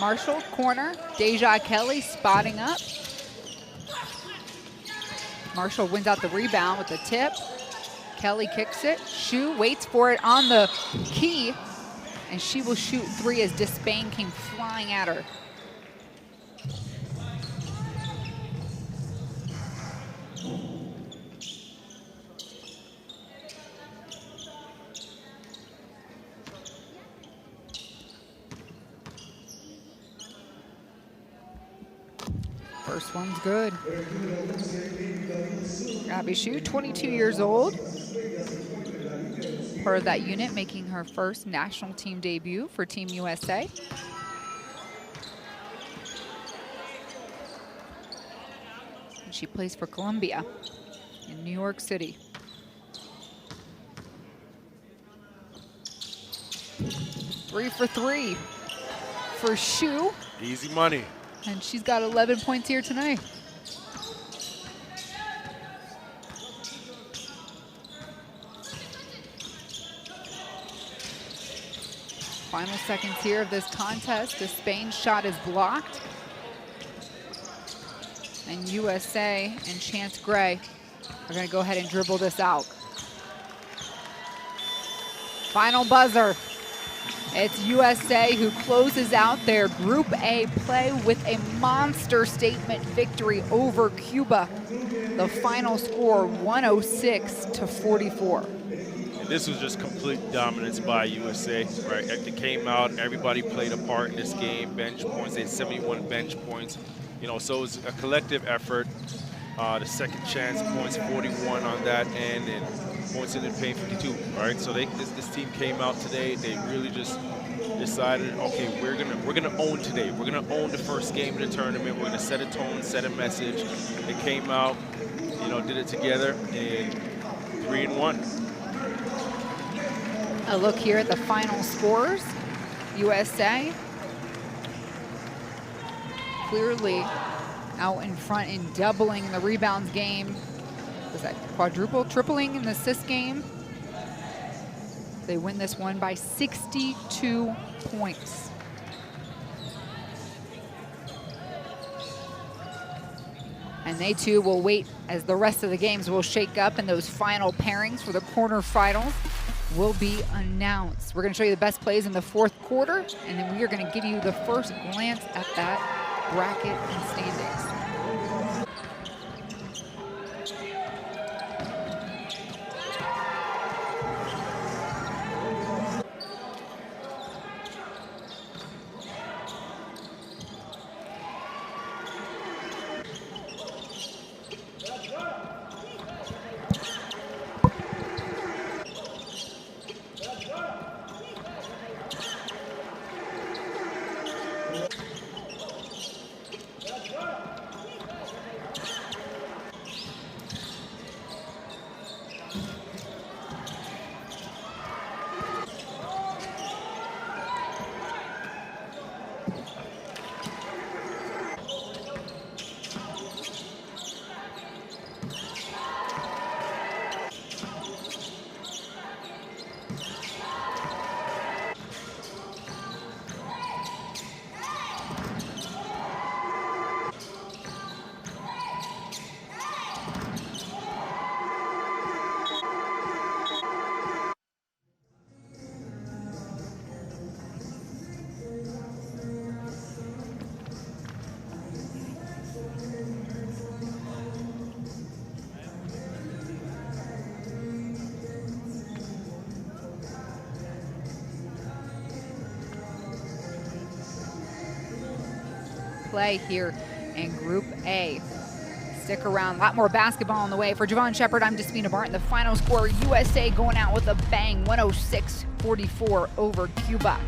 Marshall, corner. Deja Kelly spotting up. Marshall wins out the rebound with the tip. Kelly kicks it. Shu waits for it on the key, and she will shoot 3 as Despain came flying at her. First one's good. Abby Shu, 22 years old. Part of that unit, making her first national team debut for Team USA. And she plays for Columbia in New York City. Three for 3 for Shu. Easy money. And she's got 11 points here tonight. Final seconds here of this contest. The Spain shot is blocked. And USA and Chance Gray are going to go ahead and dribble this out. Final buzzer. It's USA who closes out their Group A play with a monster statement victory over Cuba. The final score, 106-44. And this was just complete dominance by USA, right? They came out, everybody played a part in this game. Bench points, they had 71 bench points. You know, so it was a collective effort. The second chance points, 41 on that end, and points in the paint, 52, right? So this team came out today. They really just decided, okay, we're gonna own today. We're gonna own the first game of the tournament. We're gonna set a tone, set a message. They came out, you know, did it together, and 3-1. A look here at the final scores. USA clearly out in front in doubling the rebounds game. Was that tripling in the assist game? They win this one by 62 points. And they too will wait as the rest of the games will shake up and those final pairings for the quarterfinals will be announced. We're gonna show you the best plays in the fourth quarter, and then we are gonna give you the first glance at that bracket and standings. Play here in Group A. Stick around, a lot more basketball on the way. For Javon Shepard, I'm Jasmina Barton. The final score, USA going out with a bang, 106-44 over Cuba.